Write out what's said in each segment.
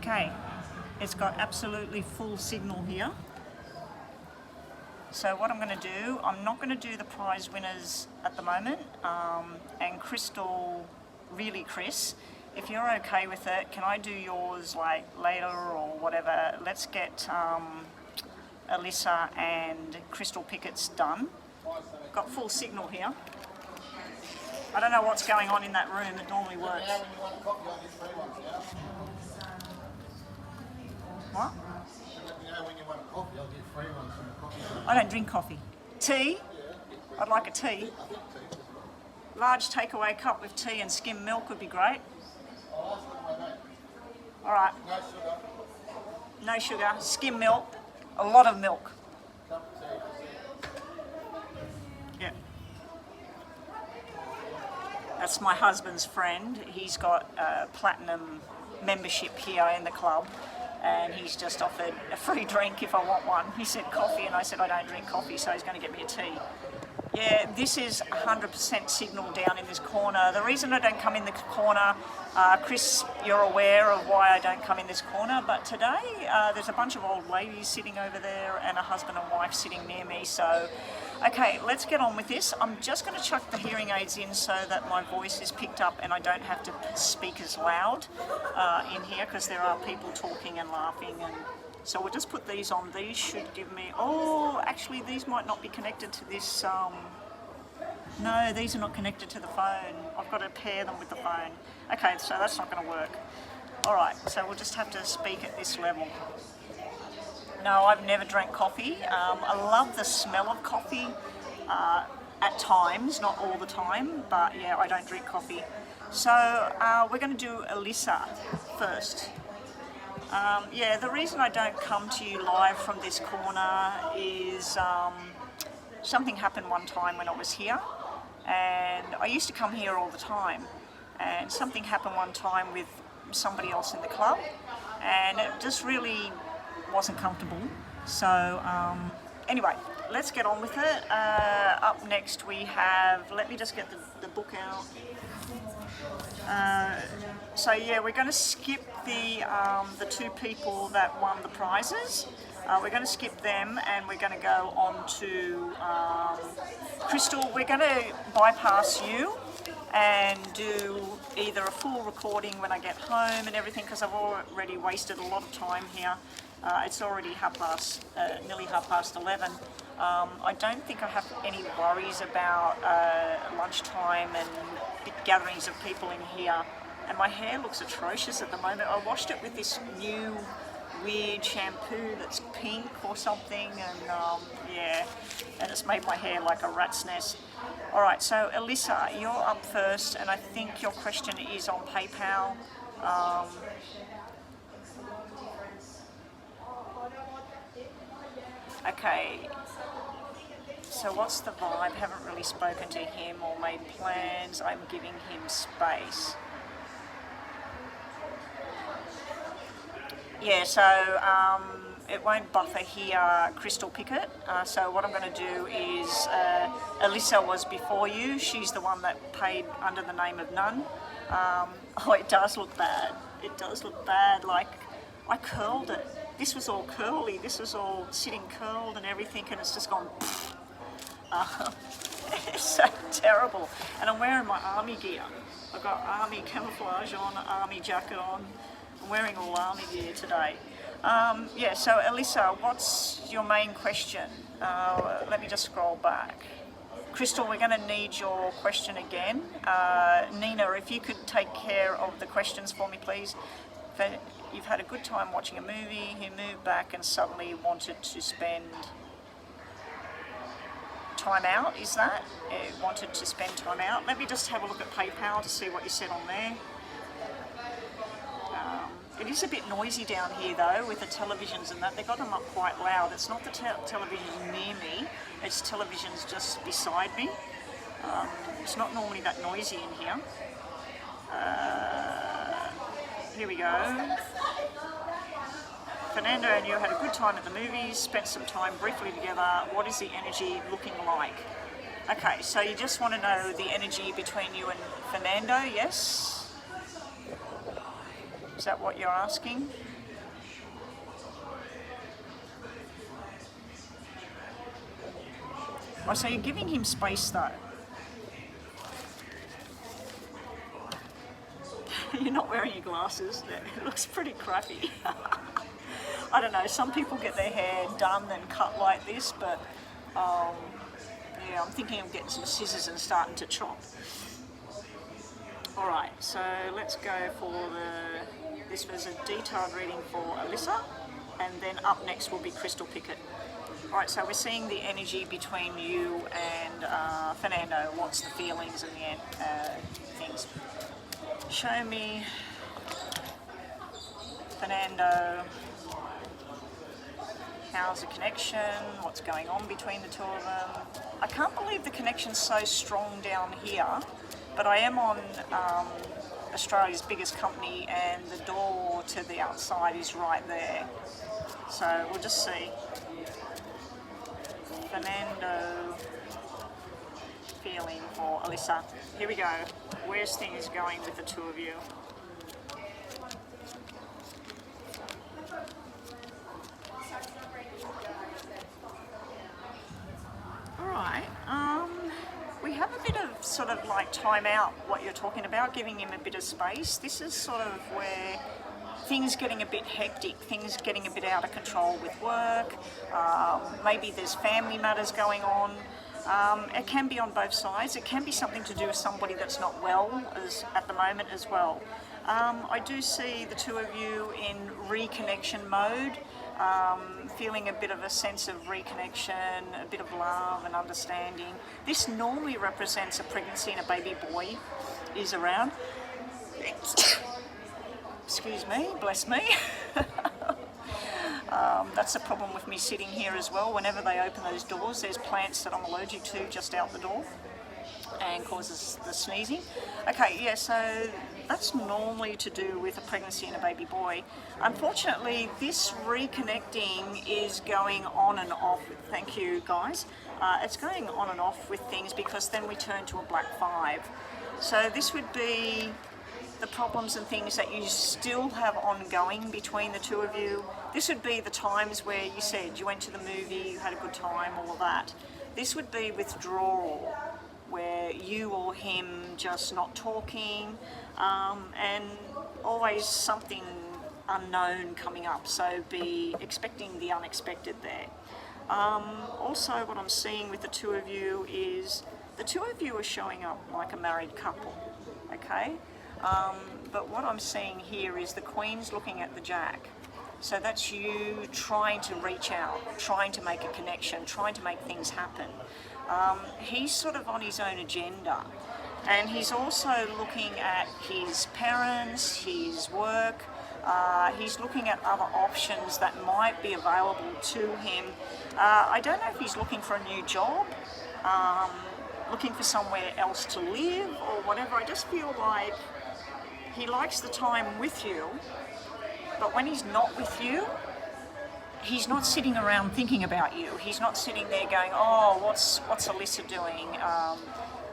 Okay, it's got absolutely full signal here. So what I'm going to do, I'm not going to do the prize winners at the moment, and Crystal, really Chris, if you're okay with it, can I do yours like later or whatever? Let's get Alyssa and Crystal Pickett's done. Got full signal here. I don't know what's going on in that room, it normally works. What? I don't drink coffee. Tea? I'd like a tea. Large takeaway cup with tea and skim milk would be great. Alright. No sugar, skim milk, a lot of milk. Yeah. That's my husband's friend. He's got a platinum membership here in the club, and he's just offered a free drink if I want one. He said coffee, and I said I don't drink coffee, so he's going to get me a tea. Yeah, this is 100% signal down in this corner. The reason I don't come in the corner, Chris, you're aware of why I don't come in this corner, but today there's a bunch of old ladies sitting over there and a husband and wife sitting near me, so okay, let's get on with this. I'm just going to chuck the hearing aids in so that my voice is picked up and I don't have to speak as loud in here, because there are people talking and laughing, and so we'll just put these on. These should give me, oh, actually these might not be connected to this, no, these are not connected to the phone. I've got to pair them with the phone. Okay, so that's not going to work. All right, so we'll just have to speak at this level. No, I've never drank coffee. I love the smell of coffee at times, not all the time, but yeah, I don't drink coffee. So we're going to do Alyssa first. Yeah, the reason I don't come to you live from this corner is something happened one time when I was here, and I used to come here all the time, and something happened one time with somebody else in the club, and it just really wasn't comfortable. So anyway, let's get on with it. Up next we have, let me just get the book out. So yeah, we're going to skip the two people that won the prizes. We're going to skip them, and we're going to go on to Crystal. We're going to bypass you and do either a full recording when I get home and everything, because I've already wasted a lot of time here. It's already nearly 11:30. I don't think I have any worries about lunchtime and big gatherings of people in here. And my hair looks atrocious at the moment. I washed it with this new weird shampoo that's pink or something, and yeah, and it's made my hair like a rat's nest. All right, so Alyssa, you're up first, and I think your question is on PayPal. Okay, so what's the vibe? Haven't really spoken to him or made plans. I'm giving him space. Yeah, so it won't buffer here, Crystal Pickett. So what I'm going to do is, Alyssa was before you. She's the one that paid under the name of Nun. Oh, it does look bad. It does look bad. Like, I curled it. This was all curly. This was all sitting curled and everything, and it's just gone. It's so terrible. And I'm wearing my army gear. I've got army camouflage on, army jacket on. I'm wearing all army gear today. Yeah, so Alyssa, what's your main question? Let me just scroll back. Crystal, we're going to need your question again. Nina, if you could take care of the questions for me, please. You've had a good time watching a movie, you moved back and suddenly wanted to spend time out, is that? Wanted to spend time out. Let me just have a look at PayPal to see what you said on there. It is a bit noisy down here though, with the televisions and that. They got them up quite loud. It's not the television near me, it's televisions just beside me. It's not normally that noisy in here. Here we go. Fernando and you had a good time at the movies, spent some time briefly together. What is the energy looking like? Okay, so you just want to know the energy between you and Fernando, yes? Is that what you're asking? Oh, so you're giving him space though. You're not wearing your glasses. It looks pretty crappy. I don't know, some people get their hair done and cut like this, but yeah, I'm thinking of getting some scissors and starting to chop. Alright, so let's go for this was a detailed reading for Alyssa, and then up next will be Crystal Pickett. Alright, so we're seeing the energy between you and Fernando. What's the feelings and the things? Show me Fernando. How's the connection? What's going on between the two of them? I can't believe the connection's so strong down here, but I am on Australia's biggest company and the door to the outside is right there. So we'll just see. Fernando feeling for Alyssa. Here we go. Where's things going with the two of you? Alright, we have a bit of sort of like time out what you're talking about, giving him a bit of space. This is sort of where things getting a bit hectic, things getting a bit out of control with work, maybe there's family matters going on. It can be on both sides. It can be something to do with somebody that's not well at the moment as well. I do see the two of you in reconnection mode, feeling a bit of a sense of reconnection, a bit of love and understanding. This normally represents a pregnancy and a baby boy is around. Excuse me, bless me. That's the problem with me sitting here as well. Whenever they open those doors, there's plants that I'm allergic to just out the door and causes the sneezing. Okay, yeah, so that's normally to do with a pregnancy and a baby boy. Unfortunately, this reconnecting is going on and off. Thank you, guys. It's going on and off with things because then we turn to a black 5. So this would be the problems and things that you still have ongoing between the two of you. This would be the times where you said you went to the movie, you had a good time, all of that. This would be withdrawal, where you or him just not talking, and always something unknown coming up, so be expecting the unexpected there. Also what I'm seeing with the two of you is the two of you are showing up like a married couple, okay? But what I'm seeing here is the Queen's looking at the Jack. So that's you trying to reach out, trying to make a connection, trying to make things happen. He's sort of on his own agenda. And he's also looking at his parents, his work. He's looking at other options that might be available to him. I don't know if he's looking for a new job, looking for somewhere else to live or whatever. I just feel like he likes the time with you, but when he's not with you, he's not sitting around thinking about you. He's not sitting there going, oh, what's Alyssa doing?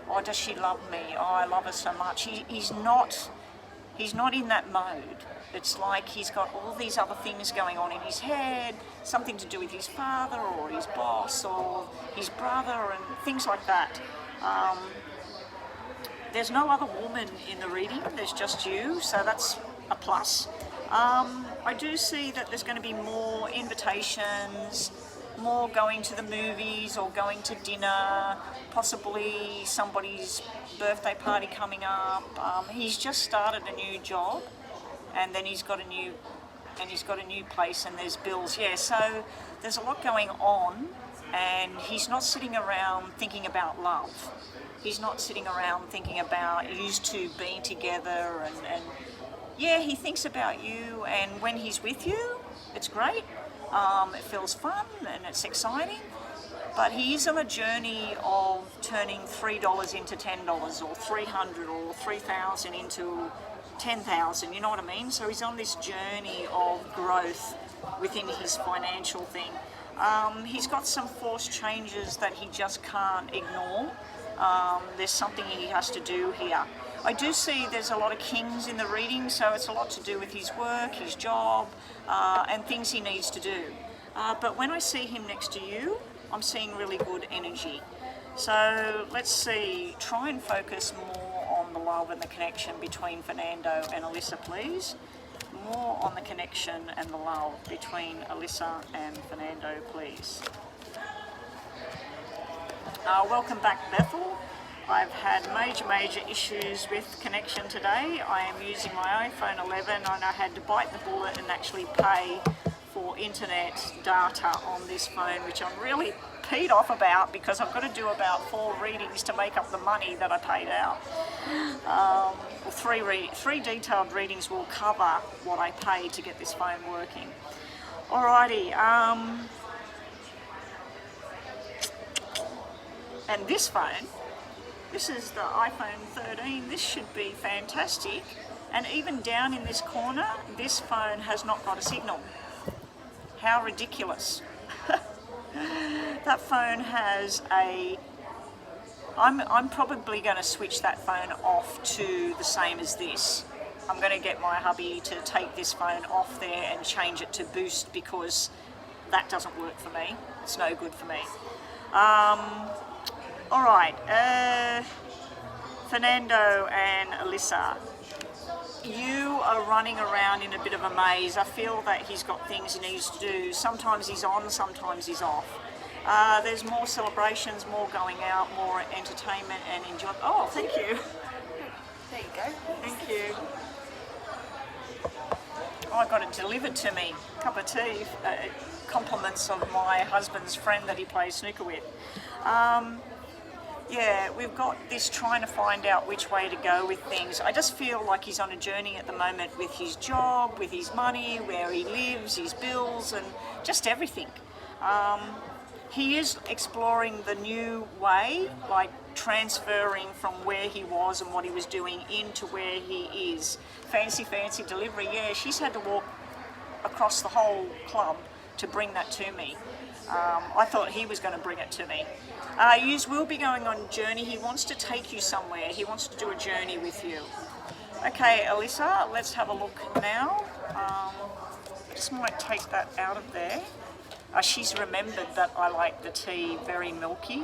Oh, does she love me? Oh, I love her so much. He's not in that mode. It's like he's got all these other things going on in his head, something to do with his father or his boss or his brother and things like that. There's no other woman in the reading, there's just you, so that's a plus. I do see that there's going to be more invitations, more going to the movies or going to dinner, possibly somebody's birthday party coming up. He's just started a new job, and then he's got a new place, and there's bills. Yeah, so there's a lot going on, and he's not sitting around thinking about love. He's not sitting around thinking about used to being together, and yeah, he thinks about you, and when he's with you, it's great. It feels fun and it's exciting, but he is on a journey of turning $3 into $10 or 300 or 3,000 into 10,000, you know what I mean? So he's on this journey of growth within his financial thing. He's got some forced changes that he just can't ignore. There's something he has to do here. I do see there's a lot of kings in the reading, so it's a lot to do with his work, his job, and things he needs to do. But when I see him next to you, I'm seeing really good energy. So let's see, try and focus more on the love and the connection between Fernando and Alyssa, please. More on the connection and the love between Alyssa and Fernando, please. Welcome back, Bethel. I've had major issues with connection today. I am using my iPhone 11 and I had to bite the bullet and actually pay for internet data on this phone, which I'm really peed off about because I've got to do about 4 readings to make up the money that I paid out. Three detailed readings will cover what I paid to get this phone working. Alrighty, and this phone, this is the iPhone 13, this should be fantastic, and even down in this corner, this phone has not got a signal. How ridiculous. That phone has a... I'm probably going to switch that phone off to the same as this. I'm going to get my hubby to take this phone off there and change it to boost because that doesn't work for me. It's no good for me. Alright, Fernando and Alyssa, you are running around in a bit of a maze. I feel that he's got things he needs to do. Sometimes he's on, sometimes he's off. There's more celebrations, more going out, more entertainment and enjoyment. Oh, thank you. There you go. Thank you. Oh, I got it delivered to me. Cup of tea. Compliments of my husband's friend that he plays snooker with. Yeah, we've got this trying to find out which way to go with things. I just feel like he's on a journey at the moment with his job, with his money, where he lives, his bills, and just everything. He is exploring the new way, like transferring from where he was and what he was doing into where he is. Fancy delivery, yeah, she's had to walk across the whole club to bring that to me. I thought he was going to bring it to me. You will be going on a journey. He wants to take you somewhere. He wants to do a journey with you. Okay, Alyssa, let's have a look now. I just might take that out of there. She's remembered that I like the tea very milky.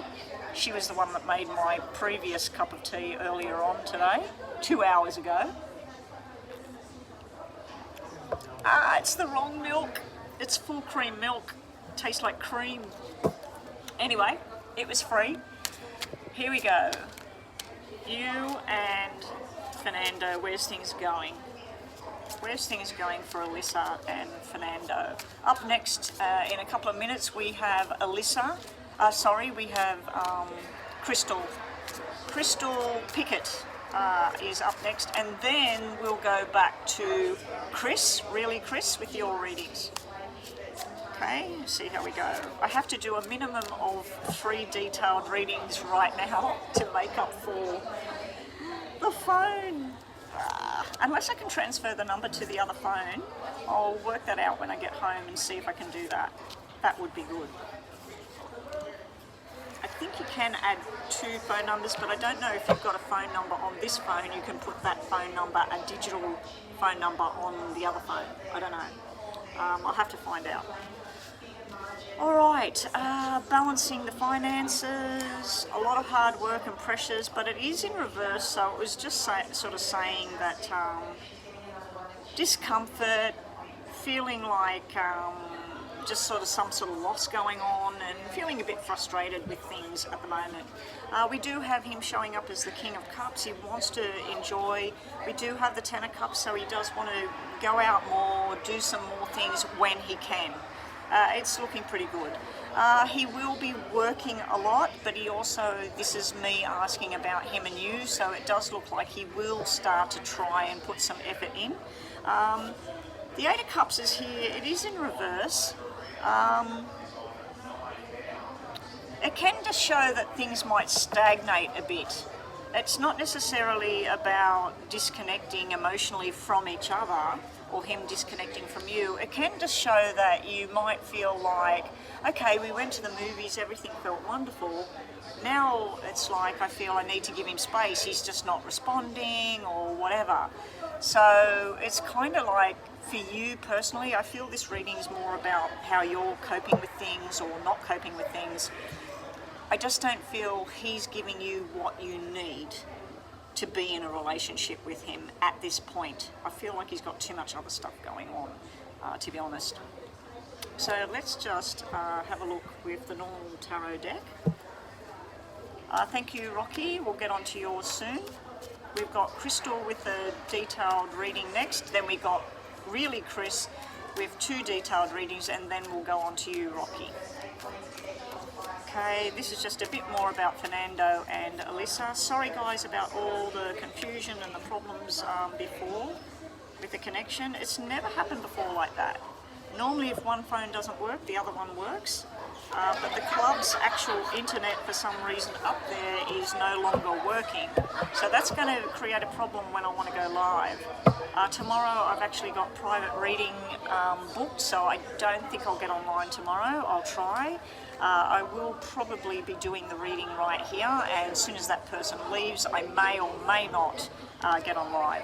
She was the one that made my previous cup of tea earlier on today, 2 hours ago. It's the wrong milk. It's full cream milk. Tastes like cream. Anyway, it was free. Here we go. You and Fernando, where's things going? Where's things going for Alyssa and Fernando? Up next, in a couple of minutes, we have Alyssa. We have Crystal. Crystal Pickett is up next, and then we'll go back to Chris, with your readings. Okay, see how we go. I have to do a minimum of 3 detailed readings right now to make up for the phone. Unless I can transfer the number to the other phone, I'll work that out when I get home and see if I can do that. That would be good. I think you can add 2 phone numbers, but I don't know if you've got a phone number on this phone, you can put that phone number, a digital phone number, on the other phone. I don't know. I'll have to find out. Alright, balancing the finances, a lot of hard work and pressures, but it is in reverse, so it was just sort of saying that discomfort, feeling like just sort of some sort of loss going on and feeling a bit frustrated with things at the moment. We do have him showing up as the King of Cups. He wants to enjoy. We do have the Ten of Cups, so he does want to go out more, do some more things when he can. It's looking pretty good. He will be working a lot, but he also, this is me asking about him and you, so it does look like he will start to try and put some effort in. The Eight of Cups is here. It is in reverse. It can just show that things might stagnate a bit. It's not necessarily about disconnecting emotionally from each other or him disconnecting from you. It can just show that you might feel like, okay, we went to the movies, everything felt wonderful. Now it's like I feel I need to give him space. He's just not responding or whatever. So it's kind of like, for you personally, I feel this reading is more about how you're coping with things or not coping with things. I just don't feel he's giving you what you need to be in a relationship with him at this point. I feel like he's got too much other stuff going on, to be honest. So let's just have a look with the normal tarot deck. Thank you, Rocky. We'll get on to yours soon. We've got Crystal with a detailed reading next. Then we got really Chris with 2 detailed readings, and then we'll go on to you, Rocky. Okay, this is just a bit more about Fernando and Alyssa. Sorry guys about all the confusion and the problems before with the connection. It's never happened before like that. Normally if one phone doesn't work, the other one works. But the club's actual internet for some reason up there is no longer working. So that's going to create a problem when I want to go live. Tomorrow I've actually got private reading booked, so I don't think I'll get online tomorrow. I'll try. I will probably be doing the reading right here, and as soon as that person leaves, I may or may not get on live.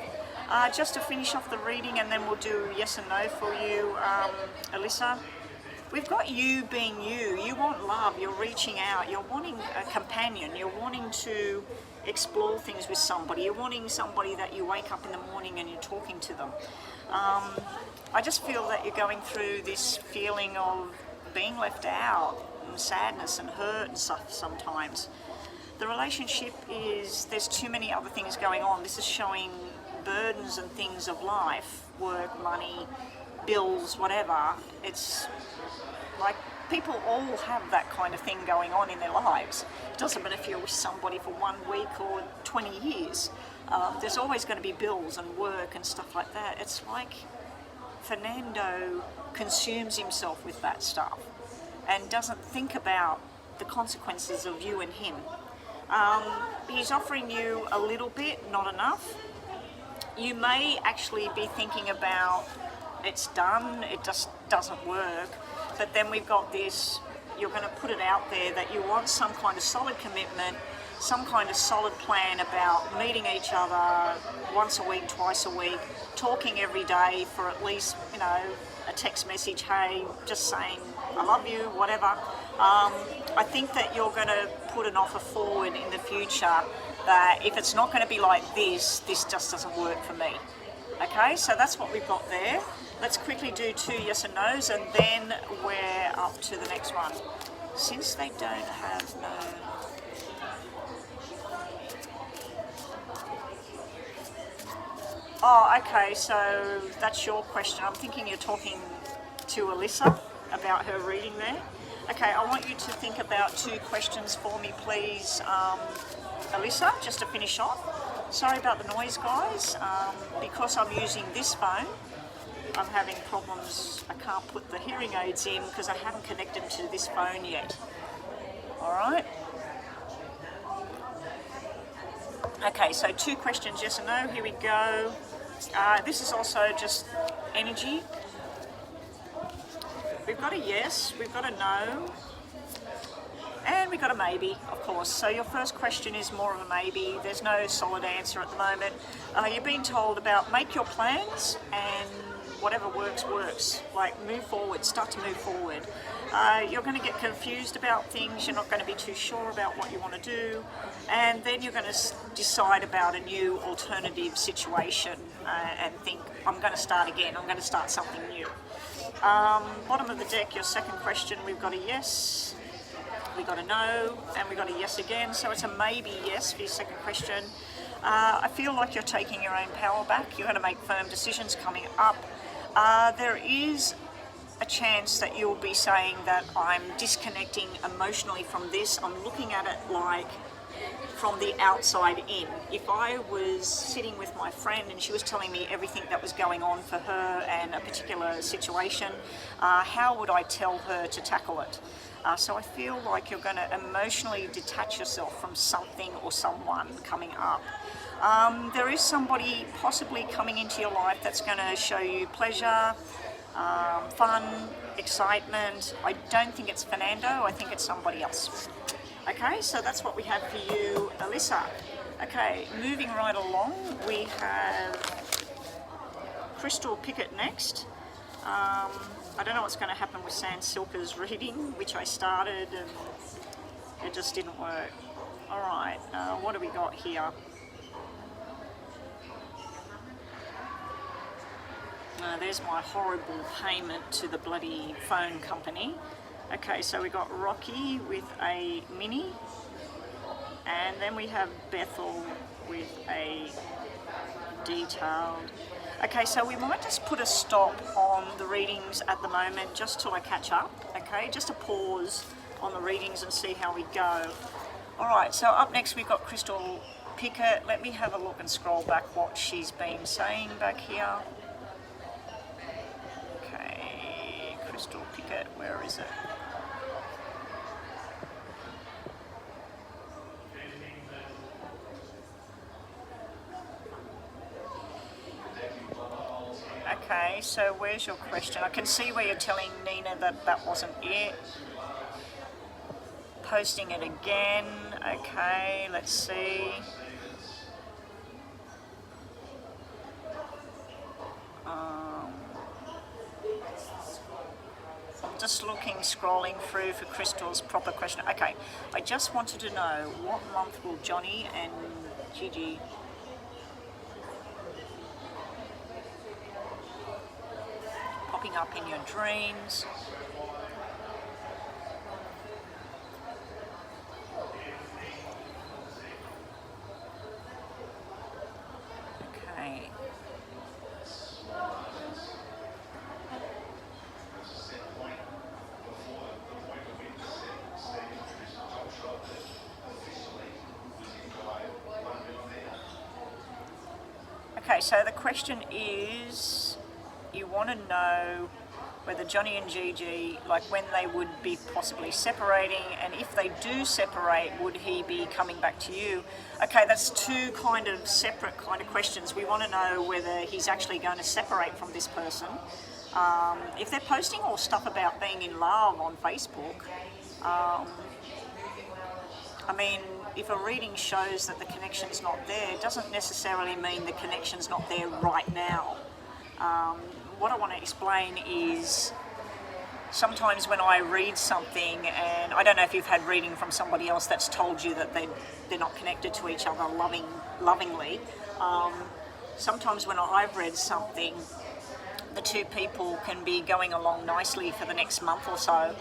Just to finish off the reading, and then we'll do yes and no for you, Alyssa. We've got you being you. You want love, you're reaching out, you're wanting a companion, you're wanting to explore things with somebody, you're wanting somebody that you wake up in the morning and you're talking to them. I just feel that you're going through this feeling of being left out and sadness and hurt and stuff sometimes. The relationship is, there's too many other things going on. This is showing burdens and things of life, work, money, bills, whatever. It's like people all have that kind of thing going on in their lives. It doesn't matter if you're with somebody for 1 week or 20 years. There's always going to be bills and work and stuff like that. It's like Fernando consumes himself with that stuff and doesn't think about the consequences of you and him. He's offering you a little bit, not enough. You may actually be thinking about, it's done, it just doesn't work, but then we've got this, you're going to put it out there that you want some kind of solid commitment, some kind of solid plan about meeting each other once a week, twice a week, talking every day for at least, you know, a text message, hey, just saying I love you, whatever. I think that you're going to put an offer forward in the future that if it's not going to be like this, this just doesn't work for me. Okay, so that's what we've got there. Let's quickly do 2 yes and no's, and then we're up to the next one. Since they don't have no... Oh, okay, so that's your question. I'm thinking you're talking to Alyssa about her reading there. Okay, I want you to think about 2 questions for me, please, Alyssa, just to finish off. Sorry about the noise, guys. Because I'm using this phone, I'm having problems. I can't put the hearing aids in because I haven't connected to this phone yet. All right. Okay, so 2 questions, yes or no. Here we go. This is also just energy. We've got a yes, we've got a no, and we've got a maybe, of course. So your first question is more of a maybe. There's no solid answer at the moment. You're being told about make your plans and whatever works, works. Like move forward, start to move forward. You're going to get confused about things. You're not going to be too sure about what you want to do. And then you're going to decide about a new alternative situation and think, I'm going to start again. I'm going to start something new. Bottom of the deck, your second question, we've got a yes, we got a no, and we got a yes again. So it's a maybe yes for your second question. I feel like you're taking your own power back. You're going to make firm decisions coming up. There is a chance that you'll be saying that I'm disconnecting emotionally from this. I'm looking at it like from the outside in. If I was sitting with my friend and she was telling me everything that was going on for her and a particular situation, how would I tell her to tackle it? So I feel like you're going to emotionally detach yourself from something or someone coming up. There is somebody possibly coming into your life that's going to show you pleasure, fun, excitement. I don't think it's Fernando, I think it's somebody else. Okay, so that's what we have for you, Alyssa. Okay, moving right along, we have Crystal Pickett next. I don't know what's going to happen with Sans Silka's reading, which I started, and It just didn't work. All right, what do we got here? There's my horrible payment to the bloody phone company. Okay, so we got Rocky with a mini, and then we have Bethel with a detailed. Okay, so we might just put a stop on the readings at the moment just till I catch up, okay? Just a pause on the readings and see how we go. All right, so up next we've got Crystal Pickett. Let me have a look and scroll back what she's been saying back here. Okay, Crystal Pickett, where is it? Okay, so where's your question? I can see where you're telling Nina that that wasn't it. Posting it again. Okay, let's see. I'm just looking, scrolling through for Crystal's proper question. Okay, I just wanted to know what month will Johnny and Gigi popping up in your dreams? Okay. Okay, so the question is, you want to know whether Johnny and Gigi, like when they would be possibly separating, and if they do separate, would he be coming back to you? Okay, that's two kind of separate kind of questions. We want to know whether he's actually going to separate from this person. If they're posting all stuff about being in love on Facebook, I mean, if a reading shows that the connection's not there, it doesn't necessarily mean the connection's not there right now. What I want to explain is sometimes when I read something, and I don't know if you've had reading from somebody else that's told you that they're not connected to each other lovingly. Sometimes when I've read something, the two people can be going along nicely for the next month or so,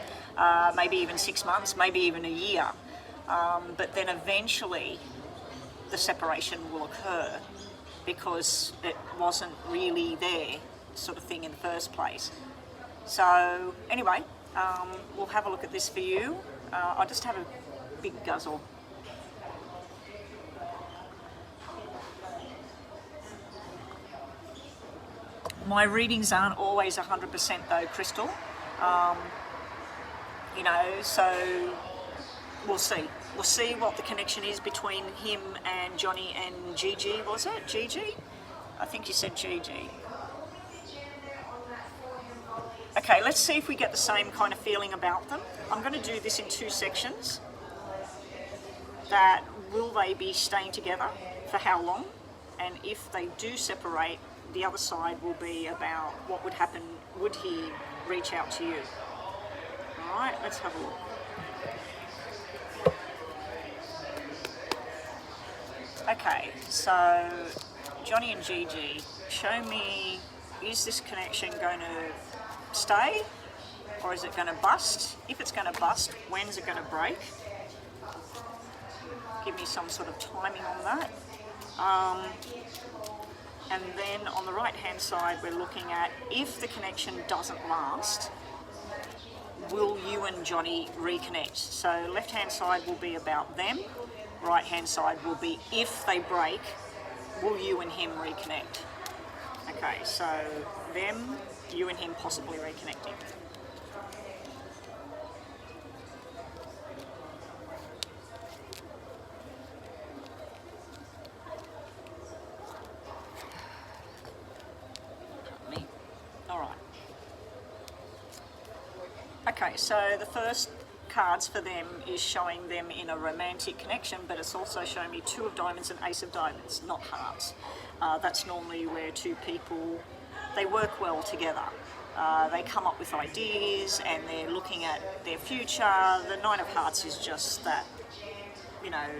maybe even 6 months, maybe even a year. But then eventually the separation will occur because it wasn't really there, sort of thing, in the first place. So anyway, we'll have a look at this for you. I'll just have a big guzzle. My readings aren't always 100% though, Crystal. You know, so we'll see. We'll see what the connection is between him and Johnny and Gigi, was it? Gigi? I think you said Gigi. Okay, let's see if we get the same kind of feeling about them. I'm going to do this in two sections. That will they be staying together for how long? And if they do separate, the other side will be about what would happen. Would he reach out to you? All right, let's have a look. Okay, so Johnny and Gigi, show me, is this connection going to stay or is it going to bust? If it's going to bust, when's it going to break? Give me some sort of timing on that. And then on the right hand side, we're looking at if the connection doesn't last, will you and Johnny reconnect? So left hand side will be about them. Right hand side will be if they break, will you and him reconnect? Okay, so them, you and him possibly reconnecting. Me. All right. Okay, so the first cards for them is showing them in a romantic connection, but it's also showing me 2 of diamonds and Ace of diamonds, not hearts. That's normally where two people, they work well together. They come up with ideas and they're looking at their future. The Nine of Hearts is just that,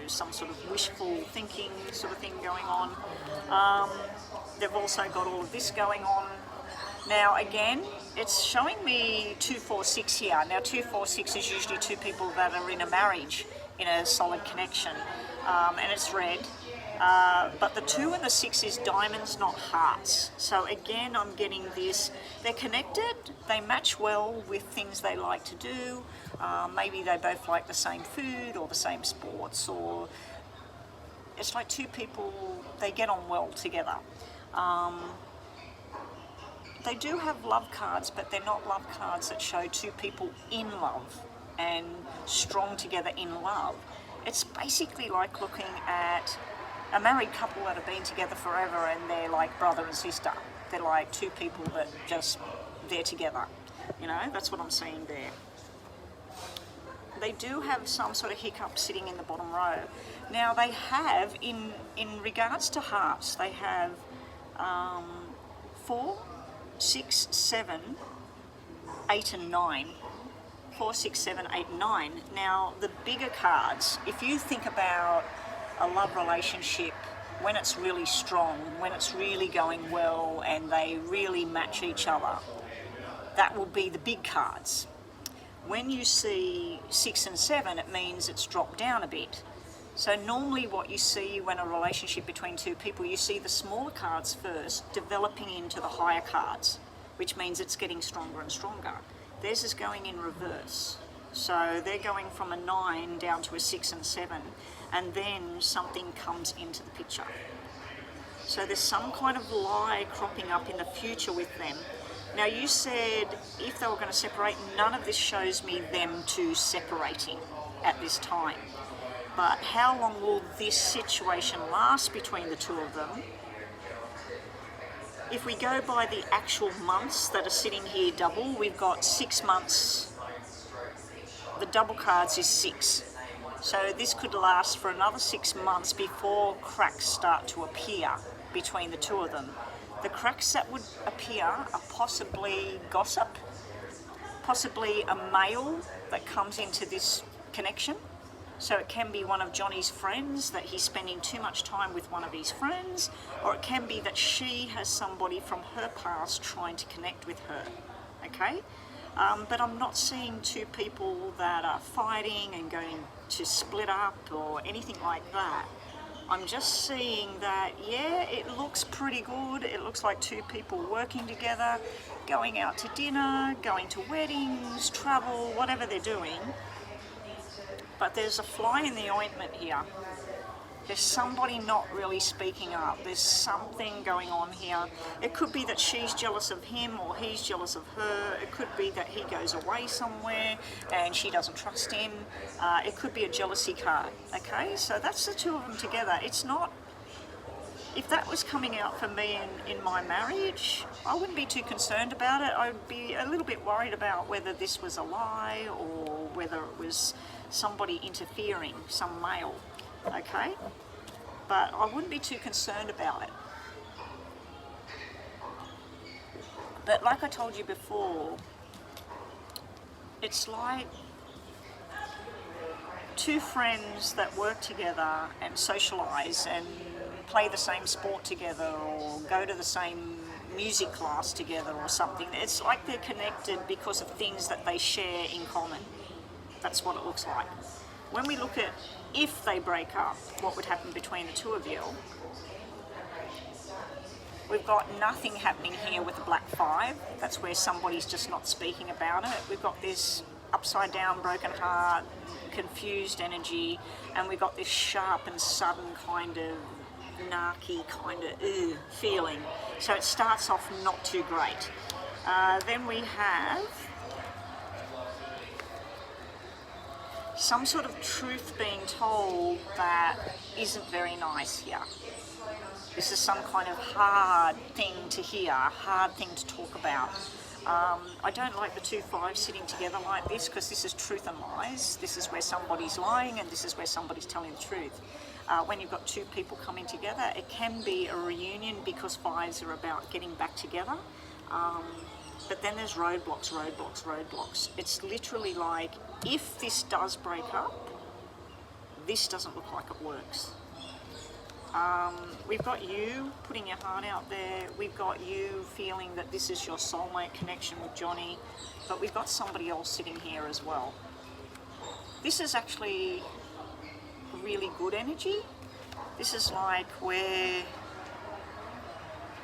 some sort of wishful thinking sort of thing going on. They've also got all of this going on. Now again, it's showing me 2, 4, 6 here. Now 2, 4, 6 is usually two people that are in a marriage, in a solid connection, and it's red. But the 2 and the 6 is diamonds, not hearts. So again, I'm getting this, they're connected, they match well with things they like to do. Maybe they both like the same food or the same sports, or it's like two people, they get on well together. They do have love cards, but they're not love cards that show two people in love and strong together in love. It's basically like looking at a married couple that have been together forever and they're like brother and sister. They're like two people that just, they're together. That's what I'm seeing there. They do have some sort of hiccup sitting in the bottom row. Now they have, in regards to hearts, they have 4, 6, 7, 8 and 9. 4, 6, 7, 8 and 9. Now the bigger cards, if you think about a love relationship, when it's really strong, when it's really going well and they really match each other, that will be the big cards. When you see 6 and 7, it means it's dropped down a bit. So normally what you see when a relationship between two people, you see the smaller cards first developing into the higher cards, which means it's getting stronger and stronger. Theirs is going in reverse. So they're going from a 9 down to a 6 and 7, and then something comes into the picture. So there's some kind of lie cropping up in the future with them. Now you said if they were going to separate, none of this shows me them two separating at this time. But how long will this situation last between the two of them? If we go by the actual months that are sitting here double, we've got 6 months. The double cards is 6. So this could last for another 6 months before cracks start to appear between the two of them. The cracks that would appear are possibly gossip, possibly a male that comes into this connection. So it can be one of Johnny's friends, that he's spending too much time with one of his friends, or it can be that she has somebody from her past trying to connect with her, okay? But I'm not seeing two people that are fighting and going to split up or anything like that. I'm just seeing that, yeah, it looks pretty good. It looks like two people working together, going out to dinner, going to weddings, travel, whatever they're doing. But there's a fly in the ointment here. There's somebody not really speaking up. There's something going on here. It could be that she's jealous of him or he's jealous of her. It could be that he goes away somewhere and she doesn't trust him. It could be a jealousy card, okay? So that's the two of them together. It's not, if that was coming out for me in my marriage, I wouldn't be too concerned about it. I'd be a little bit worried about whether this was a lie or whether it was somebody interfering, some male. Okay, but I wouldn't be too concerned about it. But like I told you before, it's like two friends that work together and socialise and play the same sport together or go to the same music class together or something. It's like they're connected because of things that they share in common. That's what it looks like. When we look at if they break up, what would happen between the two of you, we've got nothing happening here with the black 5. That's where somebody's just not speaking about it. We've got this upside down, broken heart, confused energy, and we've got this sharp and sudden kind of narky kind of feeling. So it starts off not too great. Then we have some sort of truth being told that isn't very nice here. This is some kind of hard thing to hear, hard thing to talk about. I don't like the 2 5s sitting together like this because this is truth and lies. This is where somebody's lying and this is where somebody's telling the truth. When you've got two people coming together, it can be a reunion because 5s are about getting back together. But then there's roadblocks, roadblocks, roadblocks. It's literally like, if this does break up, this doesn't look like it works. We've got you putting your heart out there. We've got you feeling that this is your soulmate connection with Johnny, but we've got somebody else sitting here as well. This is actually really good energy. This is like where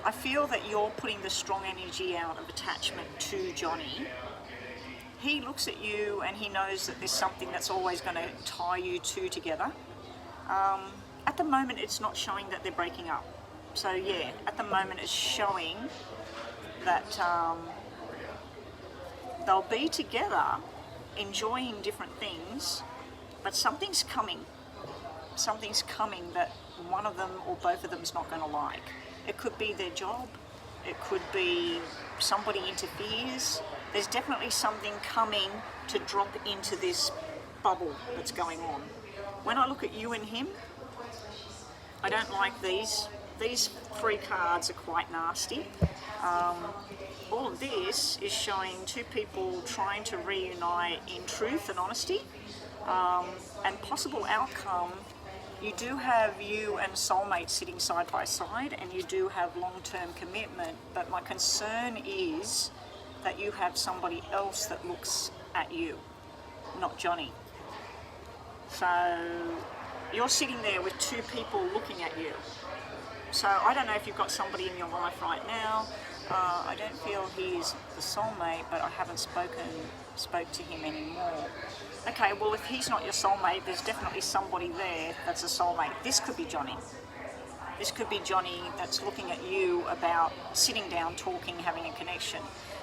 I feel that you're putting the strong energy out of attachment to Johnny. He looks at you and he knows that there's something that's always going to tie you two together. At the moment, it's not showing that they're breaking up. So yeah, at the moment it's showing that they'll be together, enjoying different things, but something's coming. Something's coming that one of them or both of them is not going to like. It could be their job. It could be somebody interferes. There's definitely something coming to drop into this bubble that's going on. When I look at you and him, I don't like these. These three cards are quite nasty. All of this is showing two people trying to reunite in truth and honesty, and possible outcome. You do have you and soulmate sitting side by side, and you do have long-term commitment, but my concern is that you have somebody else that looks at you, not Johnny. So you're sitting there with two people looking at you. So I don't know if you've got somebody in your life right now. I don't feel he's the soulmate, but I haven't spoke to him anymore. Okay, well, if he's not your soulmate, there's definitely somebody there that's a soulmate. This could be Johnny. This could be Johnny that's looking at you about sitting down, talking, having a connection.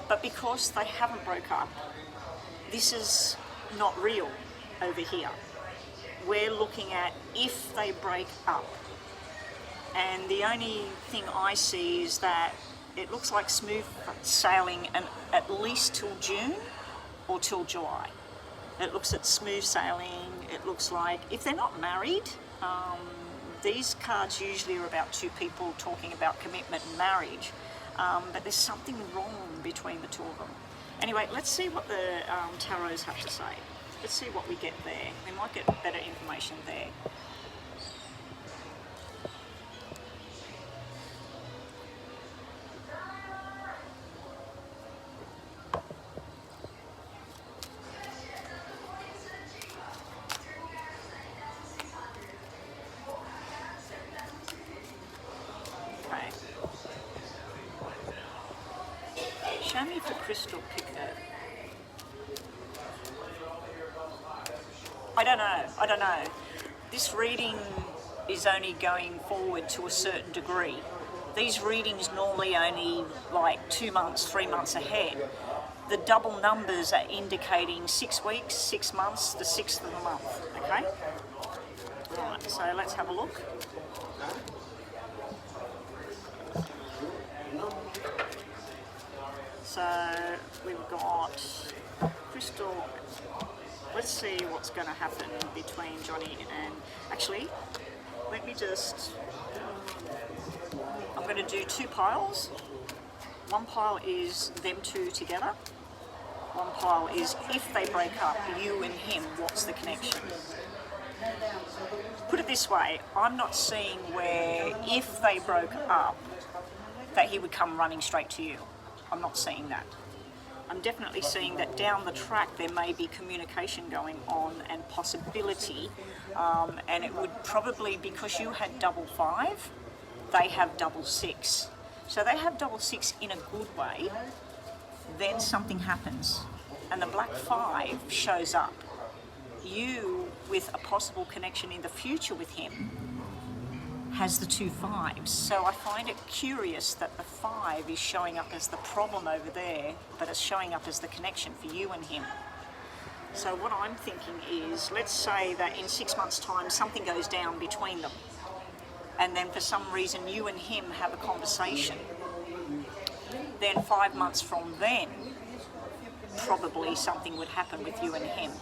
But because they haven't broke up, this is not real over here. We're looking at if they break up. And the only thing I see is that it looks like smooth sailing, and at least till June or till July. It looks at smooth sailing. It looks like if they're not married, these cards usually are about two people talking about commitment and marriage, but there's something wrong between the two of them. Anyway, let's see what the tarots have to say. Let's see what we get there. We might get better information there. Show me for crystal picker. I don't know. This reading is only going forward to a certain degree. These readings normally only like 2 months, 3 months ahead. The double numbers are indicating 6 weeks, 6 months, the 6th of the month, okay? Right, so let's have a look. So we've got crystal. Let's see what's going to happen between Johnny and... Actually, let me just... I'm going to do 2 piles. One pile is them two together. One pile is if they break up, you and him, what's the connection? Put it this way, I'm not seeing where if they broke up, that he would come running straight to you. I'm not seeing that. I'm definitely seeing that down the track there may be communication going on and possibility, and it would probably, because you had double 5, they have double 6. So they have double 6 in a good way, then something happens and the black 5 shows up. You, with a possible connection in the future with him, has the 2 5s. So I find it curious that the 5 is showing up as the problem over there, but it's showing up as the connection for you and him. So what I'm thinking is, let's say that in 6 months' time something goes down between them, and then for some reason you and him have a conversation. Then 5 months from then, probably something would happen with you and him.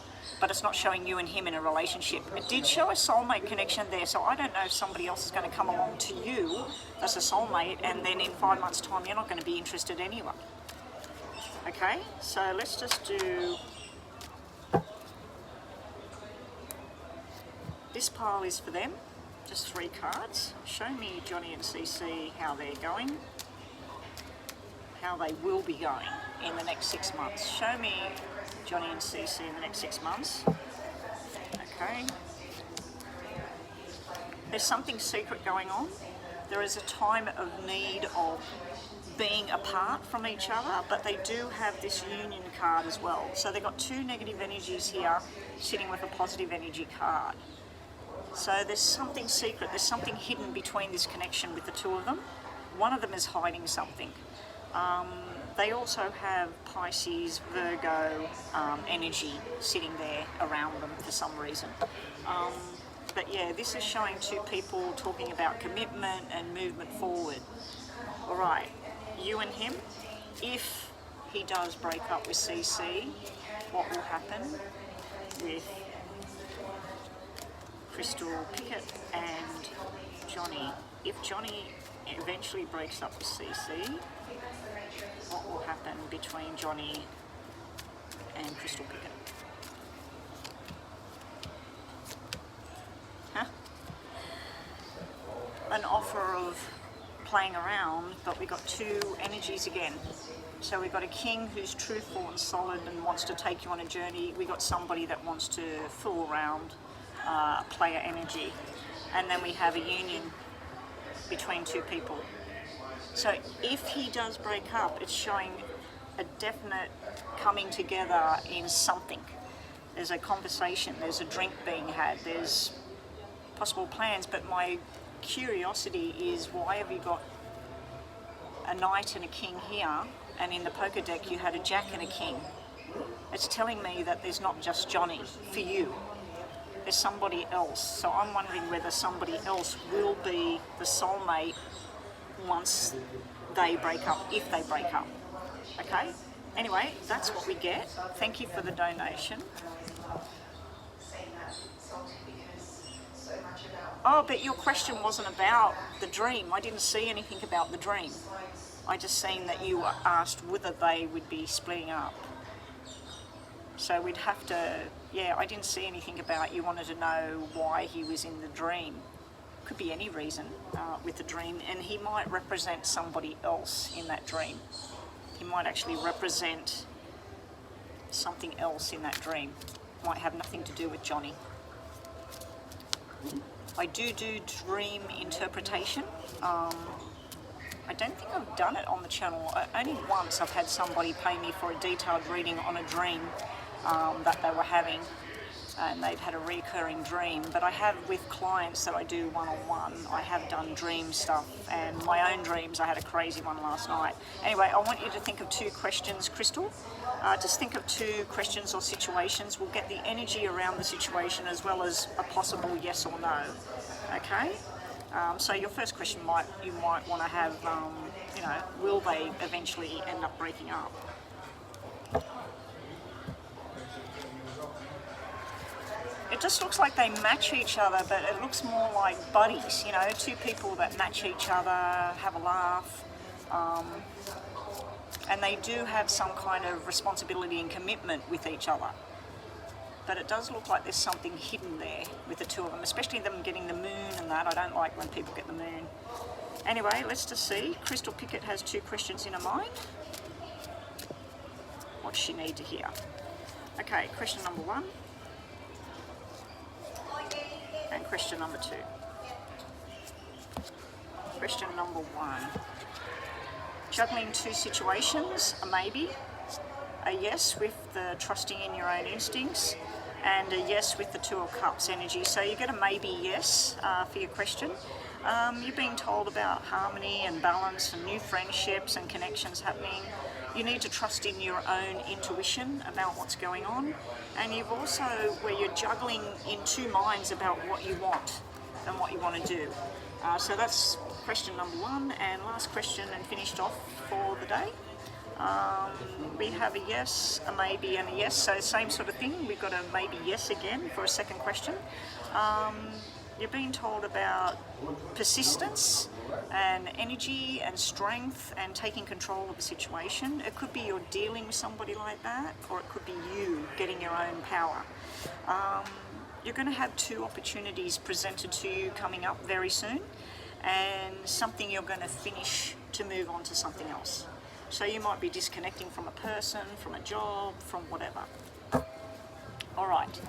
But it's not showing you and him in a relationship. It did show a soulmate connection there, so I don't know if somebody else is going to come along to you that's a soulmate, and then in 5 months' time you're not going to be interested anyway. Okay, so let's just do, this pile is for them, just 3 cards. Show me Johnny and CC how they're going, how they will be going in the next 6 months. Show me Johnny and CC in the next 6 months. Okay. There's something secret going on. There is a time of need of being apart from each other, but they do have this union card as well. So they've got 2 negative energies here sitting with a positive energy card. So there's something secret, there's something hidden between this connection with the 2 of them. One of them is hiding something. They also have Pisces, Virgo energy sitting there around them for some reason. But yeah, this is showing 2 people talking about commitment and movement forward. All right, you and him, if he does break up with CC, what will happen with Crystal Pickett and Johnny? If Johnny eventually breaks up with CC, what will happen between Johnny and Crystal Pickett? Huh? An offer of playing around, but we got 2 energies again. So we've got a king who's truthful and solid and wants to take you on a journey. We got somebody that wants to fool around, player energy. And then we have a union between 2 people. So if he does break up, it's showing a definite coming together in something. There's a conversation, there's a drink being had, there's possible plans, but my curiosity is, why have you got a knight and a king here, and in the poker deck you had a jack and a king? It's telling me that there's not just Johnny for you, there's somebody else. So I'm wondering whether somebody else will be the soulmate once they break up, if they break up. Okay? Anyway, that's what we get. Thank you for the donation. Oh, but your question wasn't about the dream. I didn't see anything about the dream. I just seen that you were asked whether they would be splitting up. So we'd have to, yeah, I didn't see anything about, you wanted to know why he was in the dream. Could be any reason with the dream, and he might represent somebody else in that dream. He might actually represent something else in that dream. Might have nothing to do with Johnny. I do dream interpretation. I don't think I've done it on the channel. Only once I've had somebody pay me for a detailed reading on a dream that they were having, and they've had a recurring dream. But I have, with clients that I do one-on-one, I have done dream stuff, and my own dreams. I had a crazy one last night. Anyway, I want you to think of 2 questions, Crystal. Just think of 2 questions or situations. We'll get the energy around the situation as well as a possible yes or no. Okay? So your first question you might want to have, you know, will they eventually end up breaking up? It just looks like they match each other, but it looks more like buddies, you know, 2 people that match each other, have a laugh, and they do have some kind of responsibility and commitment with each other. But it does look like there's something hidden there with the 2 of them, especially them getting the moon and that. I don't like when people get the moon. Anyway, let's just see. Crystal Pickett has 2 questions in her mind. What does she need to hear? Okay, question number 1. And question number 2. Question number 1. Juggling 2 situations, a maybe, a yes with the trusting in your own instincts, and a yes with the 2 of Cups energy. So you get a maybe yes for your question. You're being told about harmony and balance and new friendships and connections happening. You need to trust in your own intuition about what's going on. And you've also, where you're juggling in 2 minds about what you want and what you want to do. So that's question number 1, and last question, and finished off for the day. We have a yes, a maybe, and a yes. So same sort of thing. We've got a maybe yes again for a second question. You're being told about persistence and energy and strength and taking control of the situation. It could be you're dealing with somebody like that, or it could be you getting your own power. You're going to have two opportunities presented to you coming up very soon, and something you're going to finish to move on to something else. So you might be disconnecting from a person, from a job, from whatever. All right,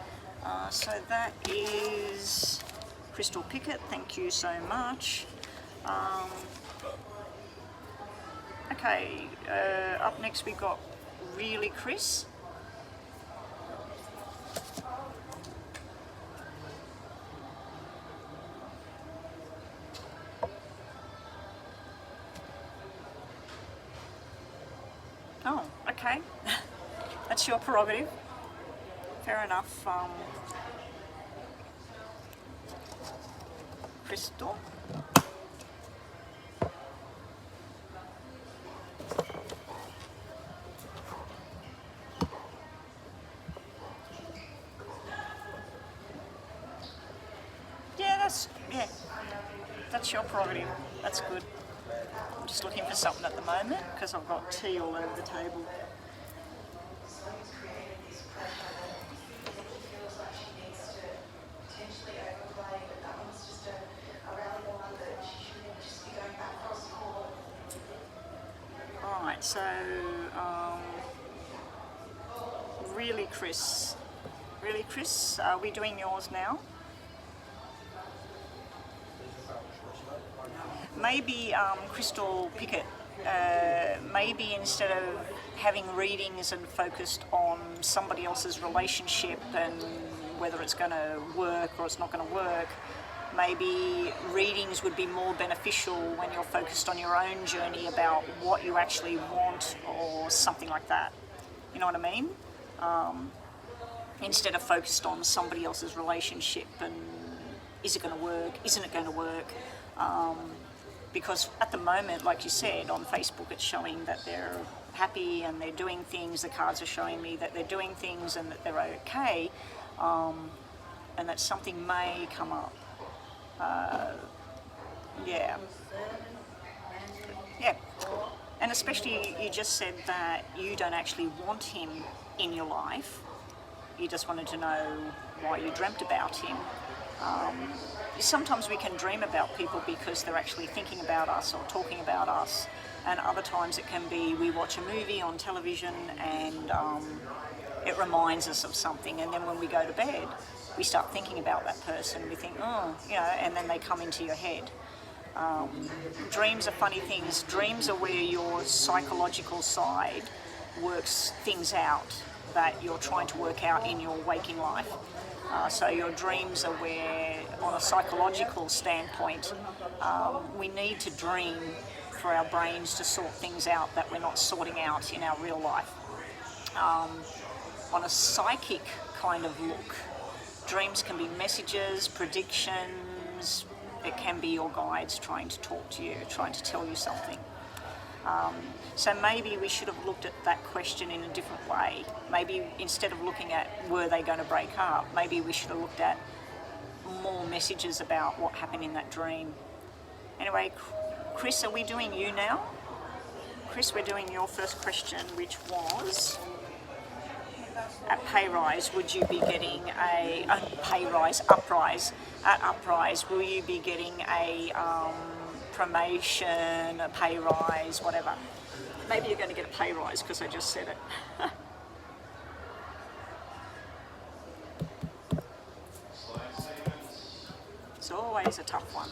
so that is Crystal Pickett. Thank you so much. Okay, up next we got Really Chris. Oh, okay. That's your prerogative. Fair enough. Crystal. That's your prerogative. That's good. I'm just looking for something at the moment because I've got tea all over the table. Alright, so Really Chris, are we doing yours now? Maybe Crystal Pickett, maybe instead of having readings and focused on somebody else's relationship and whether it's going to work or it's not going to work, maybe readings would be more beneficial when you're focused on your own journey about what you actually want or something like that. You know what I mean? Instead of focused on somebody else's relationship and is it going to work, isn't it going to work? Because at the moment, like you said, on Facebook it's showing that they're happy and they're doing things, the cards are showing me that they're doing things and that they're okay, and that something may come up. Yeah. And especially you just said that you don't actually want him in your life. You just wanted to know why you dreamt about him. Sometimes we can dream about people because they're actually thinking about us or talking about us, and other times it can be we watch a movie on television and it reminds us of something, and then when we go to bed we start thinking about that person. We think, oh, you know, and then they come into your head. Dreams are funny things. Dreams are where your psychological side works things out that you're trying to work out in your waking life. So your dreams are where, on a psychological standpoint, we need to dream for our brains to sort things out that we're not sorting out in our real life. On a psychic kind of look, dreams can be messages, predictions. It can be your guides trying to talk to you, trying to tell you something. So maybe we should have looked at that question in a different way. Maybe instead of looking at were they going to break up, maybe we should have looked at more messages about what happened in that dream. Anyway, Chris, are we doing you now? Chris, we're doing your first question, which was, at pay rise, would you be getting a uprise? At uprise, will you be getting a promotion, a pay rise, whatever? Maybe you're going to get a pay rise because I just said it. It's always a tough one.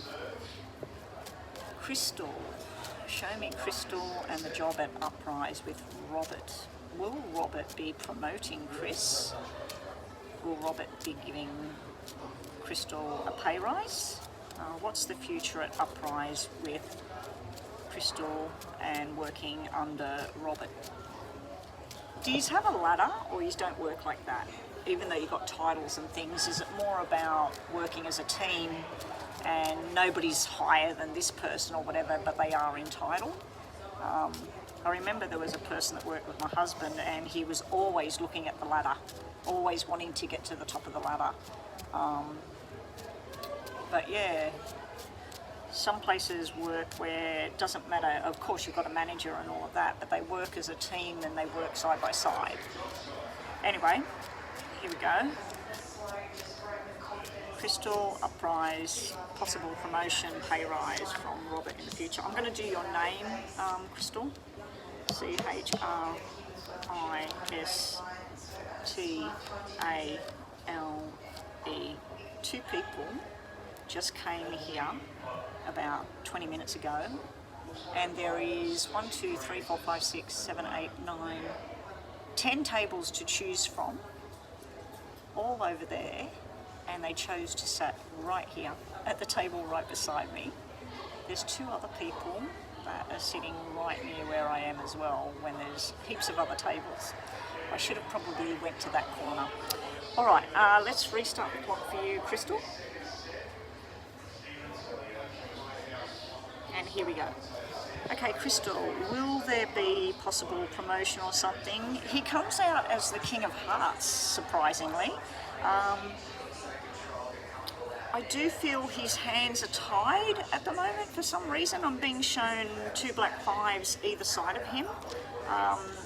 Crystal, show me Crystal and the job at uprise with Robert. Will Robert be promoting Chris? Will Robert be giving Crystal a pay rise? What's the future at uprise with Crystal and working under Robert? Do you have a ladder, or you don't work like that? Even though you've got titles and things, is it more about working as a team and nobody's higher than this person or whatever, but they are entitled? I remember there was a person that worked with my husband and he was always looking at the ladder, always wanting to get to the top of the ladder. But yeah, some places work where it doesn't matter, of course you've got a manager and all of that, but they work as a team and they work side by side. Anyway, here we go. Crystal, uprise, possible promotion, pay rise from Robert in the future. I'm going to do your name, Crystal. Christale. 2 people just came here about 20 minutes ago, and there is 1, 2, 3, 4, 5, 6, 7, 8, 9, 10 tables to choose from, all over there, and they chose to sit right here at the table right beside me. There's 2 other people that are sitting right near where I am as well, when there's heaps of other tables. I should have probably went to that corner. All right, let's restart the clock for you, Crystal. And here we go. Okay, Crystal, will there be possible promotion or something? He comes out as the King of Hearts, surprisingly. I do feel his hands are tied at the moment for some reason. I'm being shown 2 black 5s either side of him.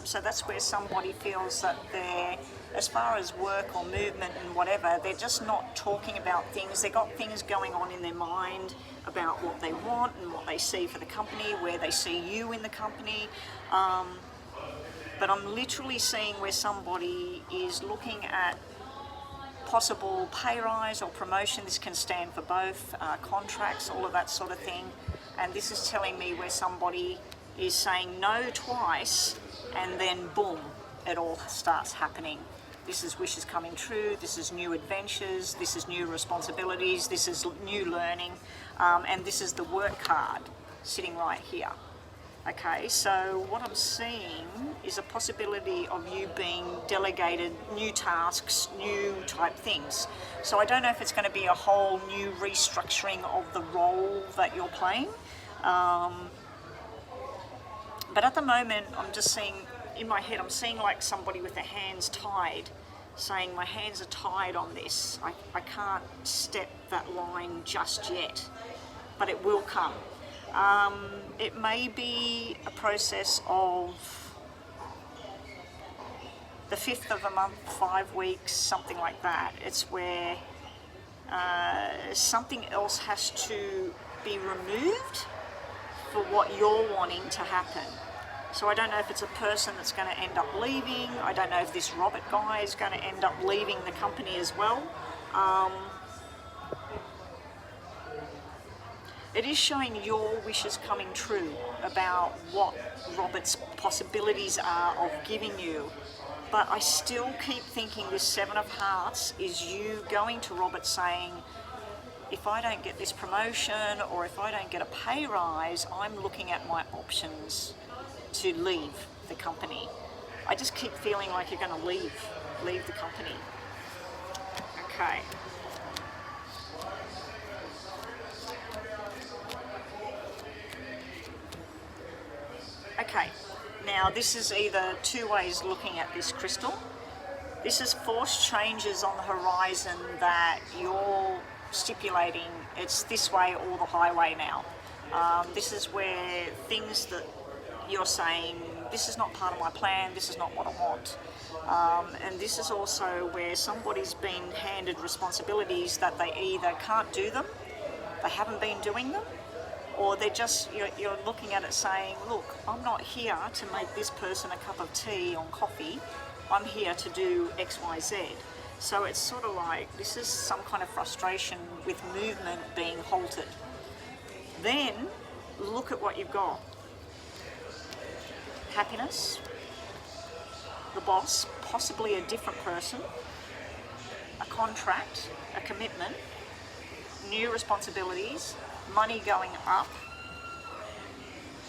So that's where somebody feels that they're, as far as work or movement and whatever, they're just not talking about things. They've got things going on in their mind about what they want and what they see for the company, where they see you in the company. But I'm literally seeing where somebody is looking at possible pay rise or promotion. This can stand for both, contracts, all of that sort of thing. And this is telling me where somebody is saying no twice, and then boom, it all starts happening. This is wishes coming true, this is new adventures, this is new responsibilities, this is new learning, and this is the work card sitting right here. Okay, so what I'm seeing is a possibility of you being delegated new tasks, new type things. So I don't know if it's going to be a whole new restructuring of the role that you're playing. But at the moment, I'm just seeing, in my head, I'm seeing like somebody with their hands tied, saying my hands are tied on this. I can't step that line just yet, but it will come. It may be a process of the 5th of a month, 5 weeks, something like that. It's where something else has to be removed for what you're wanting to happen. So I don't know if it's a person that's going to end up leaving. I don't know if this Robert guy is going to end up leaving the company as well. It is showing your wishes coming true about what Robert's possibilities are of giving you. But I still keep thinking this 7 of Hearts is you going to Robert saying, if I don't get this promotion or if I don't get a pay rise, I'm looking at my options to leave the company. I just keep feeling like you're going to leave the company. Okay. Okay, now this is either 2 ways looking at this, Crystal. This is forced changes on the horizon that you're stipulating it's this way or the highway now. This is where things that you're saying, this is not part of my plan, this is not what I want. And this is also where somebody's been handed responsibilities that they either can't do them, they haven't been doing them, or they're just, you're looking at it saying, look, I'm not here to make this person a cup of tea or coffee, I'm here to do X, Y, Z. So it's sort of like, this is some kind of frustration with movement being halted. Then, look at what you've got. Happiness, the boss, possibly a different person, a contract, a commitment, new responsibilities, money going up,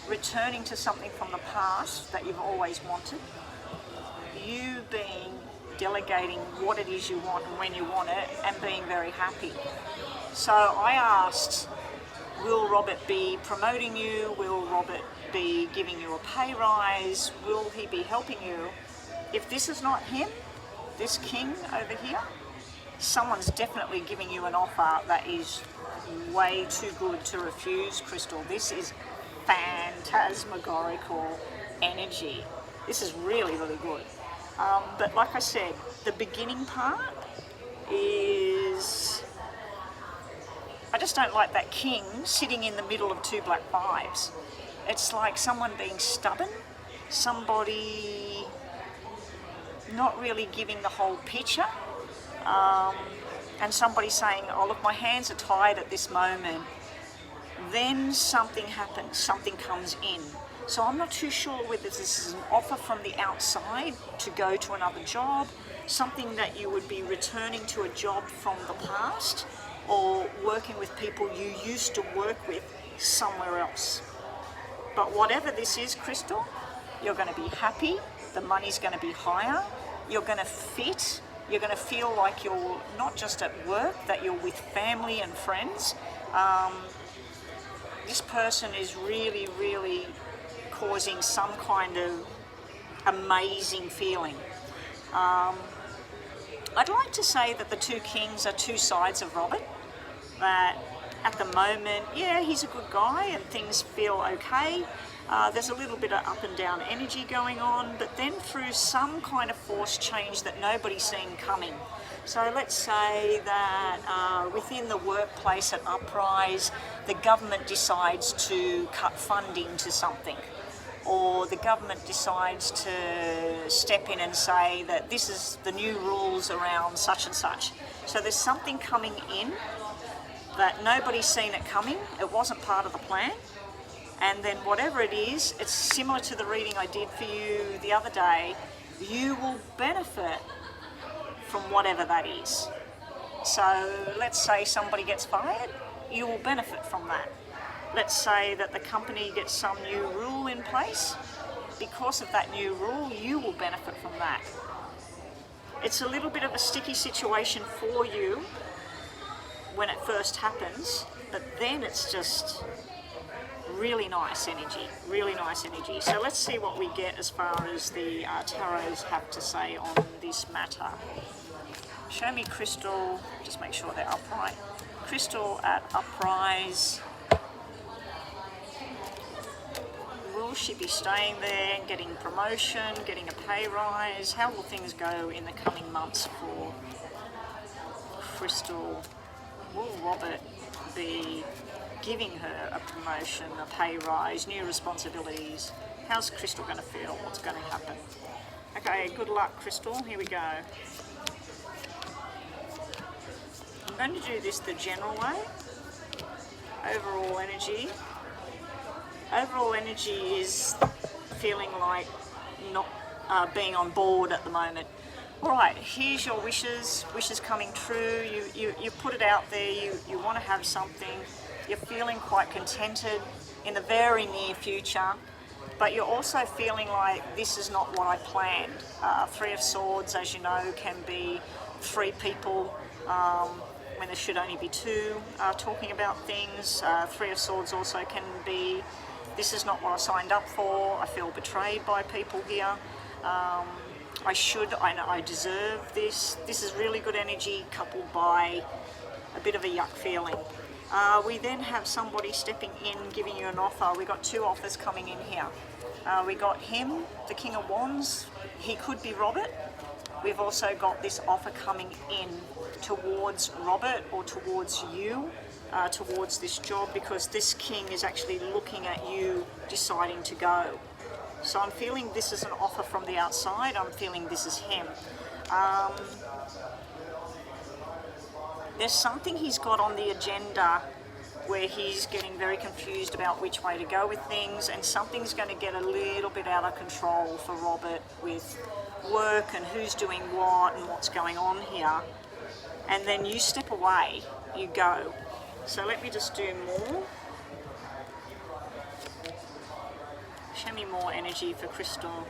returning to something from the past that you've always wanted, you being delegating what it is you want and when you want it, and being very happy. So I asked, will Robert be promoting you? Will Robert be giving you a pay rise? Will he be helping you? If this is not him, this king over here, someone's definitely giving you an offer that is way too good to refuse, Crystal. This is phantasmagorical energy. This is really, really good. But like I said, the beginning part is... I just don't like that king sitting in the middle of two black fives. It's like someone being stubborn, somebody not really giving the whole picture, and somebody saying, oh look, my hands are tied at this moment. Then something happens, something comes in. So I'm not too sure whether this is an offer from the outside to go to another job, something that you would be returning to a job from the past, or working with people you used to work with somewhere else. But whatever this is, Crystal, you're going to be happy, the money's going to be higher, you're going to fit, you're going to feel like you're not just at work, that you're with family and friends. This person is really, really causing some kind of amazing feeling. I'd like to say that the two kings are two sides of Robert. That at the moment, yeah, he's a good guy and things feel okay. There's a little bit of up and down energy going on, but then through some kind of forced change that nobody's seen coming. So let's say that within the workplace at Uprise, the government decides to cut funding to something, or the government decides to step in and say that this is the new rules around such and such. So there's something coming in that nobody's seen it coming, it wasn't part of the plan, and then whatever it is, it's similar to the reading I did for you the other day, you will benefit from whatever that is. So let's say somebody gets fired, you will benefit from that. Let's say that the company gets some new rule in place, because of that new rule, you will benefit from that. It's a little bit of a sticky situation for you when it first happens, but then it's just really nice energy, really nice energy. So let's see what we get as far as the tarots have to say on this matter. Show me Crystal, just make sure they're upright. Crystal at Uprise. Will she be staying there, getting promotion, getting a pay rise? How will things go in the coming months for Crystal? Will Robert be giving her a promotion, a pay rise, new responsibilities? How's Crystal going to feel? What's going to happen? Okay, good luck, Crystal. Here we go. I'm going to do this the general way. Overall energy. Overall energy is feeling like not being on board at the moment. All right, here's your wishes coming true. You put it out there, you want to have something. You're feeling quite contented in the very near future, but you're also feeling like this is not what I planned. Three of Swords, as you know, can be three people when there should only be two talking about things. Three of Swords also can be, this is not what I signed up for. I feel betrayed by people here. I deserve this. This is really good energy coupled by a bit of a yuck feeling. We then have somebody stepping in, giving you an offer. We got two offers coming in here. We got him, the King of Wands. He could be Robert. We've also got this offer coming in towards Robert or towards you, towards this job, because this king is actually looking at you deciding to go. So I'm feeling this is an offer from the outside. I'm feeling this is him. There's something he's got on the agenda where he's getting very confused about which way to go with things, and something's going to get a little bit out of control for Robert with work and who's doing what and what's going on here. And then you step away, you go. So let me just do more. Show me more energy for Crystal.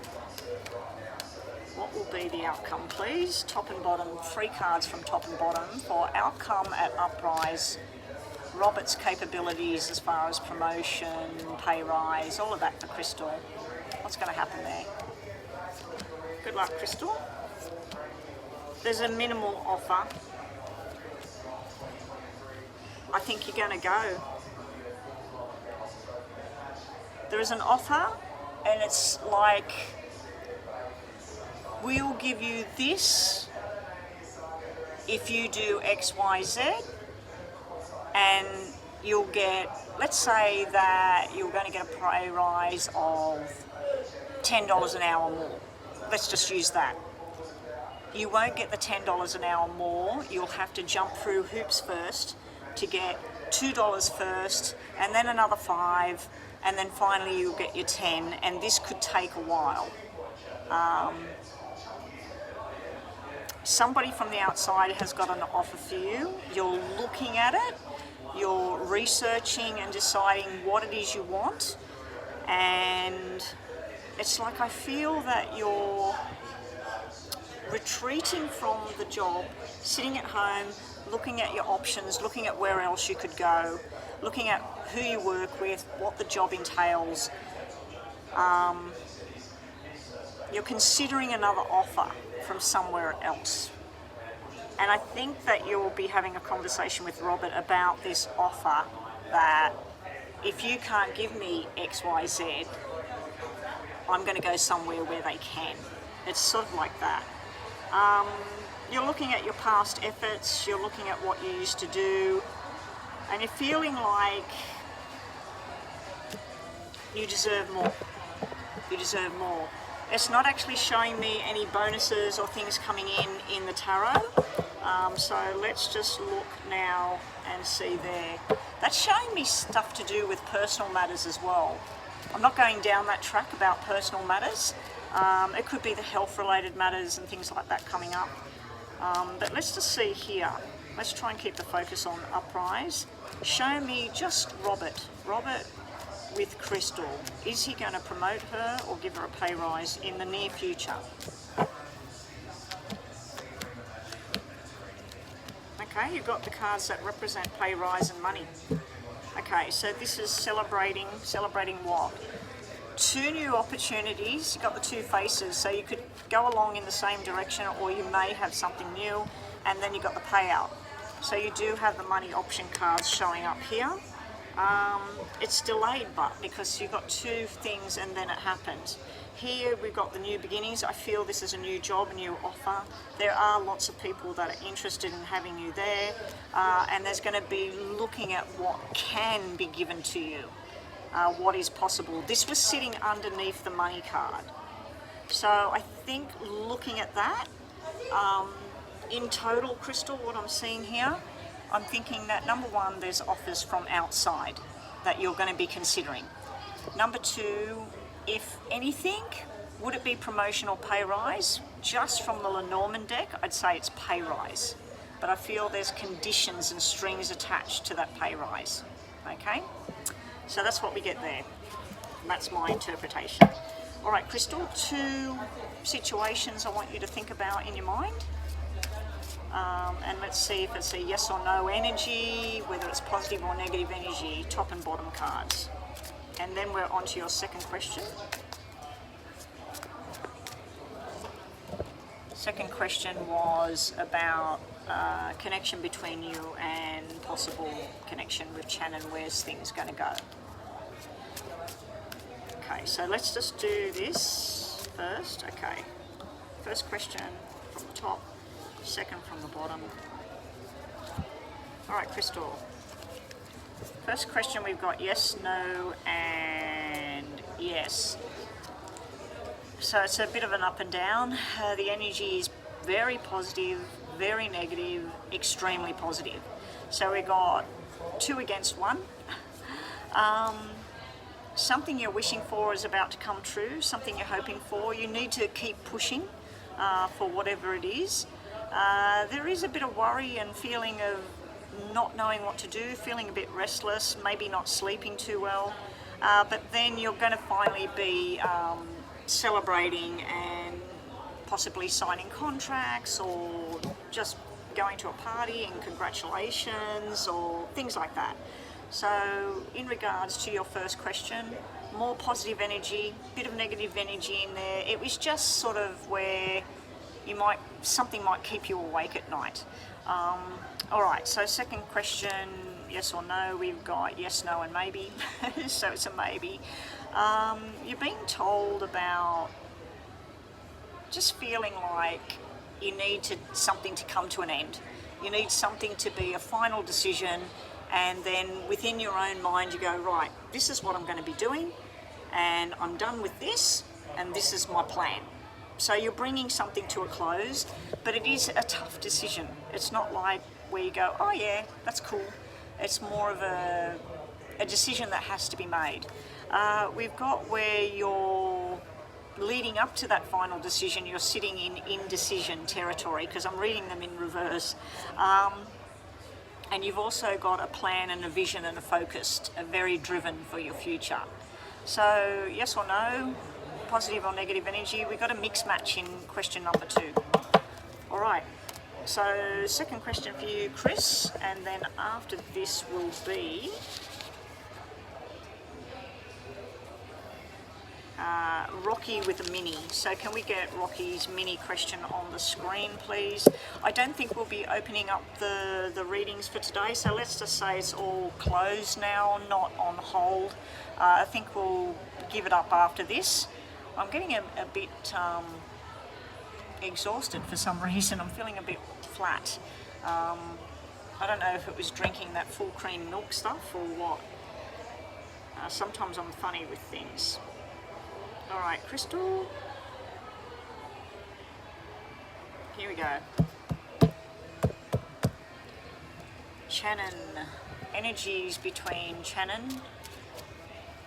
What will be the outcome, please? Top and bottom, 3 cards from top and bottom for outcome at Uprise. Robert's capabilities as far as promotion, pay rise, all of that for Crystal. What's going to happen there? Good luck, Crystal. There's a minimal offer. I think you're going to go. There is an offer, and it's like, we'll give you this if you do X, Y, Z, and you'll get, let's say that you're going to get a pay rise of $10 an hour more. Let's just use that. You won't get the $10 an hour more. You'll have to jump through hoops first to get $2 first, and then another $5, and then finally you'll get your $10, and this could take a while. Somebody from the outside has got an offer for you. You're looking at it, you're researching and deciding what it is you want, and it's like I feel that you're retreating from the job, sitting at home, looking at your options, looking at where else you could go, looking at who you work with, what the job entails. You're considering another offer from somewhere else. And I think that you'll be having a conversation with Robert about this offer, that if you can't give me X, Y, Z, I'm going to go somewhere where they can. It's sort of like that. You're looking at your past efforts, you're looking at what you used to do, and you're feeling like you deserve more. You deserve more. It's not actually showing me any bonuses or things coming in the tarot. So let's just look now and see there. That's showing me stuff to do with personal matters as well. I'm not going down that track about personal matters. It could be the health-related matters and things like that coming up. But let's just see here. Let's try and keep the focus on Uprise. Show me just Robert. Robert with Crystal. Is he going to promote her or give her a pay rise in the near future? Okay, you've got the cards that represent pay rise and money. Okay, so this is celebrating what? 2 new opportunities. You've got the 2 faces, so you could go along in the same direction, or you may have something new, and then you've got the payout. So you do have the money option cards showing up here. It's delayed, but because you've got 2 things and then it happens. Here we've got the new beginnings. I feel this is a new job, a new offer. There are lots of people that are interested in having you there, and there's going to be looking at what can be given to you, what is possible. This was sitting underneath the money card. So I think looking at that, in total, Crystal, what I'm seeing here, I'm thinking that number 1, there's offers from outside that you're going to be considering. Number 2, if anything, would it be promotion or pay rise? Just from the Lenormand deck, I'd say it's pay rise. But I feel there's conditions and strings attached to that pay rise. Okay? So that's what we get there. That's my interpretation. All right, Crystal, 2 situations I want you to think about in your mind. And let's see if it's a yes or no energy, whether it's positive or negative energy, top and bottom cards. And then we're on to your second question. Second question was about connection between you and possible connection with Shannon. Where's things going to go? Okay, so let's just do this first. Okay, first question from the top. Second from the bottom. All right, Crystal. First question we've got yes, no, and yes. So it's a bit of an up and down. The energy is very positive, very negative, extremely positive. So we got 2 against 1. Something you're wishing for is about to come true, something you're hoping for. You need to keep pushing for whatever it is. There is a bit of worry and feeling of not knowing what to do, feeling a bit restless, maybe not sleeping too well, but then you're going to finally be celebrating and possibly signing contracts or just going to a party and congratulations or things like that. So in regards to your first question, more positive energy, bit of negative energy in there. It was just sort of where something might keep you awake at night. All right, so second question, yes or no. We've got yes, no, and maybe. So it's a maybe. You're being told about just feeling like you need something to come to an end. You need something to be a final decision, and then within your own mind you go, right, this is what I'm going to be doing, and I'm done with this, and this is my plan. So you're bringing something to a close, but it is a tough decision. It's not like where you go, oh yeah, that's cool. It's more of a decision that has to be made. We've got where you're leading up to that final decision, you're sitting in indecision territory, because I'm reading them in reverse. And you've also got a plan and a vision and a focus, a very driven for your future. So yes or no, positive or negative energy. We've got a mix match in question number 2. All right, so second question for you, Chris, and then after this will be Rocky with a mini. So can we get Rocky's mini question on the screen, please? I don't think we'll be opening up the readings for today, so let's just say it's all closed now, not on hold. I think we'll give it up after this. I'm getting a bit exhausted for some reason. I'm feeling a bit flat. I don't know if it was drinking that full cream milk stuff or what. Sometimes I'm funny with things. All right, Crystal. Here we go. Shannon. Energies between Shannon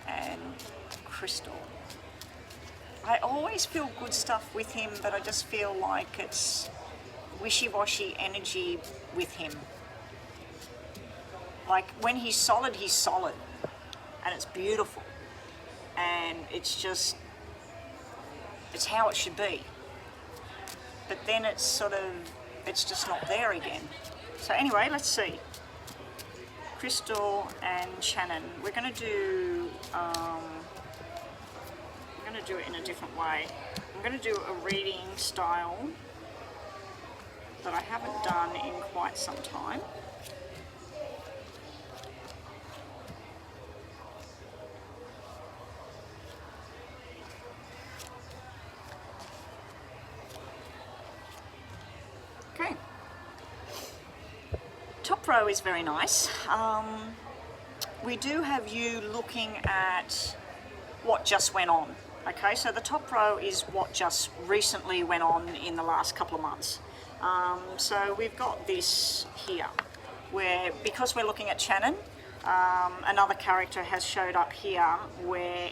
and Crystal. I always feel good stuff with him, but I just feel like it's wishy-washy energy with him. Like when he's solid, and it's beautiful, and it's how it should be. But then it's just not there again. So anyway, let's see. Crystal and Shannon. We're going to do it in a different way. I'm going to do a reading style that I haven't done in quite some time. Okay. Top row is very nice. We do have you looking at what just went on. Okay, so the top row is what just recently went on in the last couple of months. So we've got this here, where because we're looking at Shannon, another character has showed up here where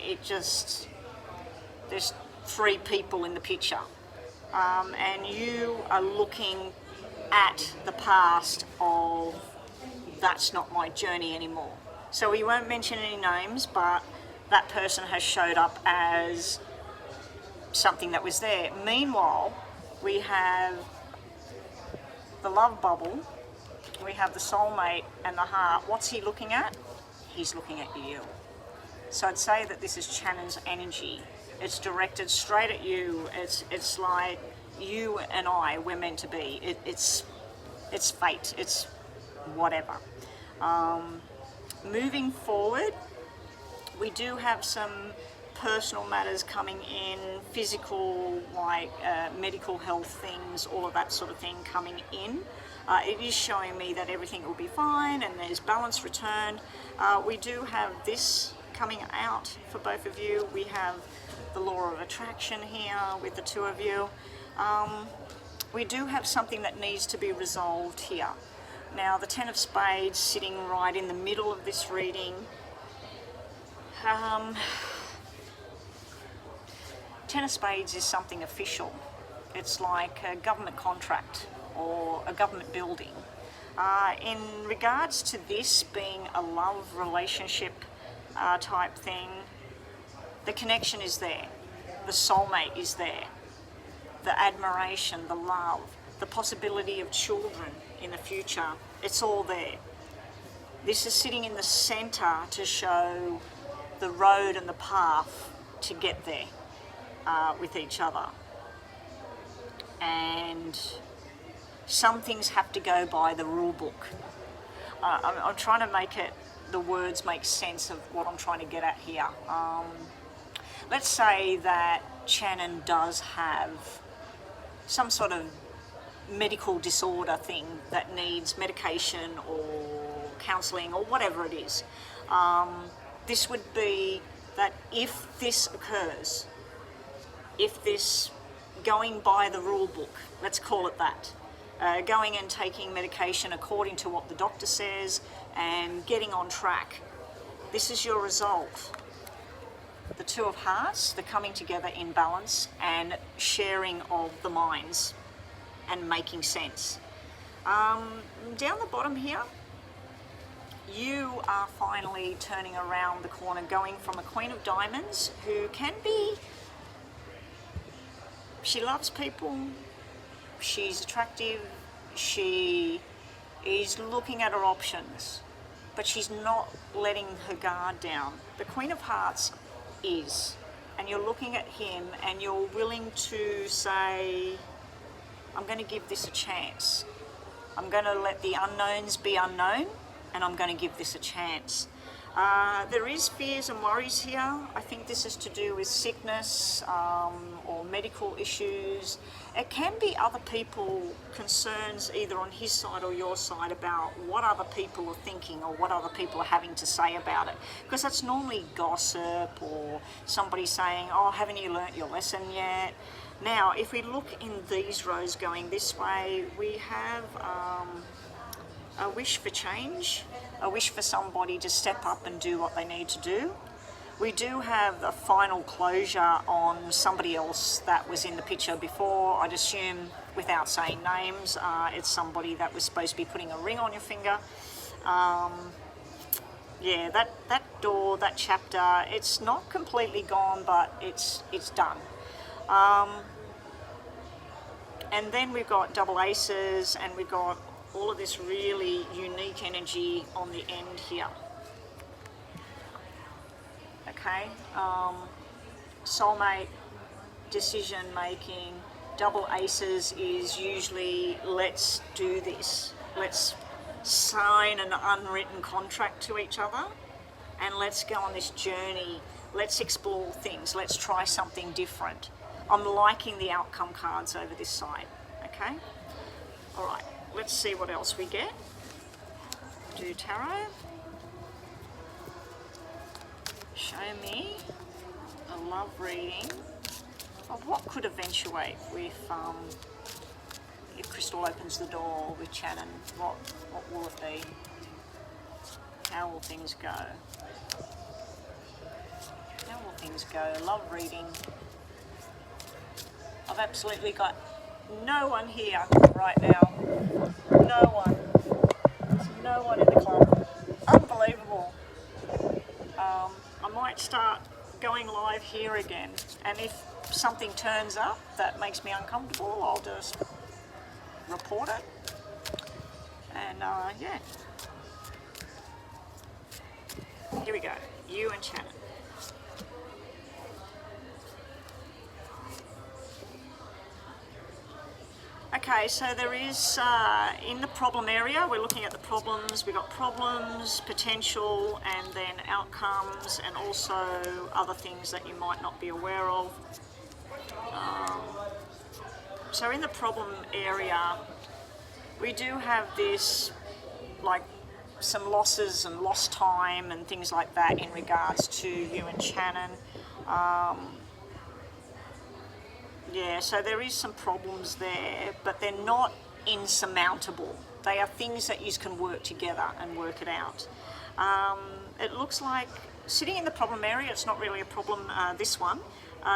there's 3 people in the picture. And you are looking at the past of that's not my journey anymore. So we won't mention any names, but that person has showed up as something that was there. Meanwhile, we have the love bubble, we have the soulmate and the heart. What's he looking at? He's looking at you. So I'd say that this is Shannon's energy. It's directed straight at you. It's like you and I, we're meant to be. It's fate. It's whatever. Moving forward, we do have some personal matters coming in, physical, like medical health things, all of that sort of thing coming in. It is showing me that everything will be fine and there's balance returned. We do have this coming out for both of you. We have the law of attraction here with the 2 of you. We do have something that needs to be resolved here. Now the 10 of Spades sitting right in the middle of this reading. 10 of Spades is something official. It's like a government contract or a government building. In regards to this being a love relationship type thing, the connection is there. The soulmate is there. The admiration, the love, the possibility of children in the future, it's all there. This is sitting in the center to show the road and the path to get there with each other. And some things have to go by the rule book. I'm trying to make the words make sense of what I'm trying to get at here. Let's say that Shannon does have some sort of medical disorder thing that needs medication or counselling or whatever it is. This would be that if this occurs, if this going by the rule book, let's call it that, going and taking medication according to what the doctor says and getting on track, this is your result. The Two of Hearts, the coming together in balance and sharing of the minds and making sense. Down the bottom here, you are finally turning around the corner, going from a Queen of Diamonds who can be, she loves people, she's attractive, she is looking at her options, but she's not letting her guard down. The Queen of Hearts is, and you're looking at him and you're willing to say, I'm going to give this a chance. I'm going to let the unknowns be unknown and I'm going to give this a chance. There is fears and worries here. I think this is to do with sickness or medical issues. It can be other people, concerns either on his side or your side about what other people are thinking or what other people are having to say about it. Because that's normally gossip or somebody saying, oh, haven't you learnt your lesson yet? Now, if we look in these rows going this way, we have a wish for change, a wish for somebody to step up and do what they need to do. We do have a final closure on somebody else that was in the picture before. I'd assume, without saying names, it's somebody that was supposed to be putting a ring on your finger. Yeah, that door, that chapter, it's not completely gone, but it's done. And then we've got double aces and we've got all of this really unique energy on the end here. Okay, soulmate, decision making, double aces is usually let's do this. Let's sign an unwritten contract to each other and let's go on this journey. Let's explore things. Let's try something different. I'm liking the outcome cards over this side, okay? All right, let's see what else we get. Do tarot. Show me a love reading of what could eventuate with, if Crystal opens the door with Shannon, what will it be? How will things go? How will things go? Love reading. I've absolutely got no one here right now. No one. There's no one in the club. Unbelievable. I might start going live here again, and if something turns up that makes me uncomfortable, I'll just report it. And yeah. Here we go. You and Shannon. Okay, so there is, in the problem area, we're looking at the problems. We've got problems, potential, and then outcomes, and also other things that you might not be aware of. So in the problem area, we do have this, like, some losses and lost time and things like that in regards to you and Shannon. Yeah, so there is some problems there, but they're not insurmountable. They are things that you can work together and work it out. It looks like sitting in the problem area, it's not really a problem, this one.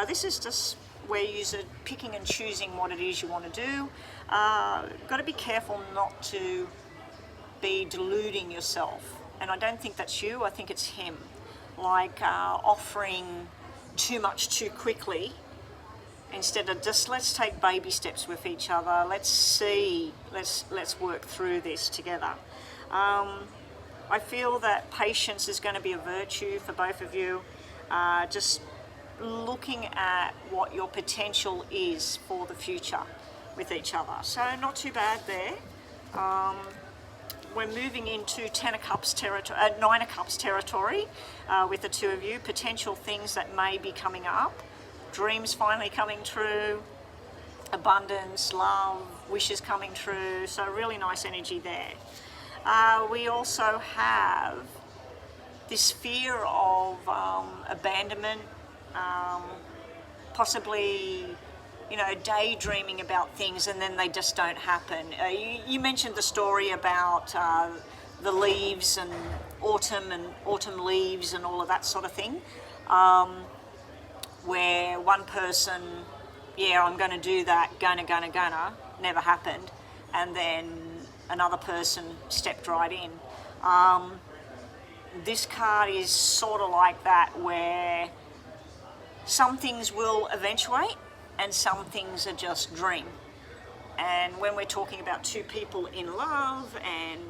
This is just where you're picking and choosing what it is you want to do. Got to be careful not to be deluding yourself. And I don't think that's you, I think it's him. Like offering too much too quickly, instead of just let's take baby steps with each other, let's see, let's work through this together. I feel that patience is going to be a virtue for both of you, just looking at what your potential is for the future with each other. So not too bad there. we're moving into 10 of Cups territory, 9 of Cups territory with the two of you. Potential things that may be coming up. Dreams finally coming true. Abundance, love, wishes coming true. So really nice energy there. We also have this fear of abandonment, possibly, you know, daydreaming about things and then they just don't happen. You mentioned the story about the leaves and autumn leaves and all of that sort of thing, where one person, yeah, I'm going to do that, gonna, never happened, and then another person stepped right in. This card is sort of like that, where some things will eventuate and some things are just dream. And when we're talking about two people in love, and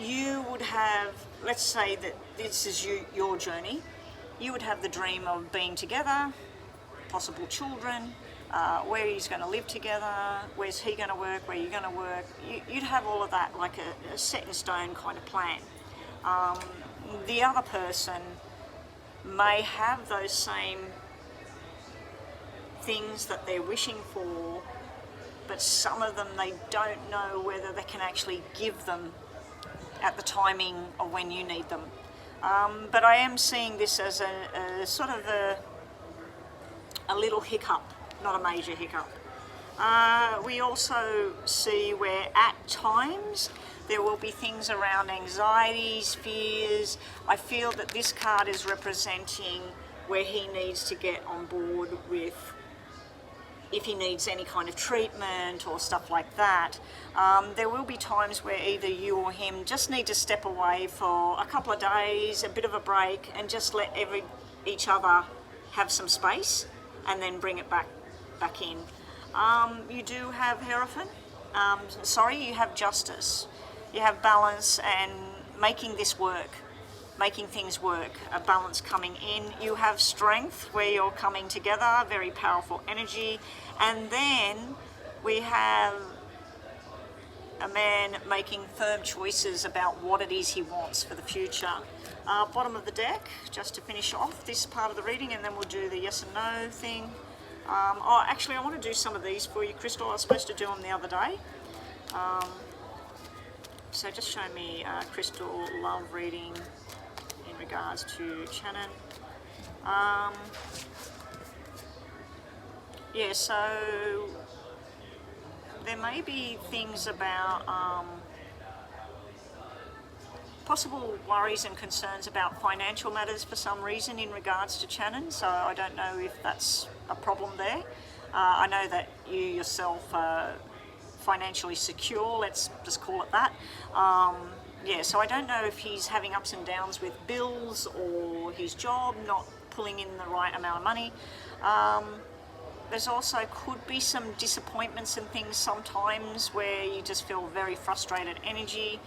you would have, let's say that this is your journey, you would have the dream of being together, possible children, where he's going to live together, where's he going to work, where you're going to work. You'd have all of that like a set in stone kind of plan. The other person may have those same things that they're wishing for, but some of them they don't know whether they can actually give them at the timing of when you need them. But I am seeing this as a sort of a little hiccup, not a major hiccup. We also see where at times there will be things around anxieties, fears. I feel that this card is representing where he needs to get on board with, if he needs any kind of treatment or stuff like that. There will be times where either you or him just need to step away for a couple of days, a bit of a break, and just let each other have some space and then bring it back in. You do have Hierophant. You have Justice. You have balance and making this work, making things work, a balance coming in. You have Strength, where you're coming together, very powerful energy. And then we have a man making firm choices about what it is he wants for the future. Bottom of the deck, just to finish off this part of the reading, and then we'll do the yes and no thing. Actually, I want to do some of these for you, Crystal. I was supposed to do them the other day. So just show me Crystal love reading in regards to Shannon. Yeah, so there may be things about possible worries and concerns about financial matters for some reason in regards to Shannon, so I don't know if that's a problem there. I know that you yourself are financially secure, let's just call it that. Yeah, so I don't know if he's having ups and downs with bills or his job not pulling in the right amount of money. There's also could be some disappointments and things sometimes where you just feel very frustrated energy.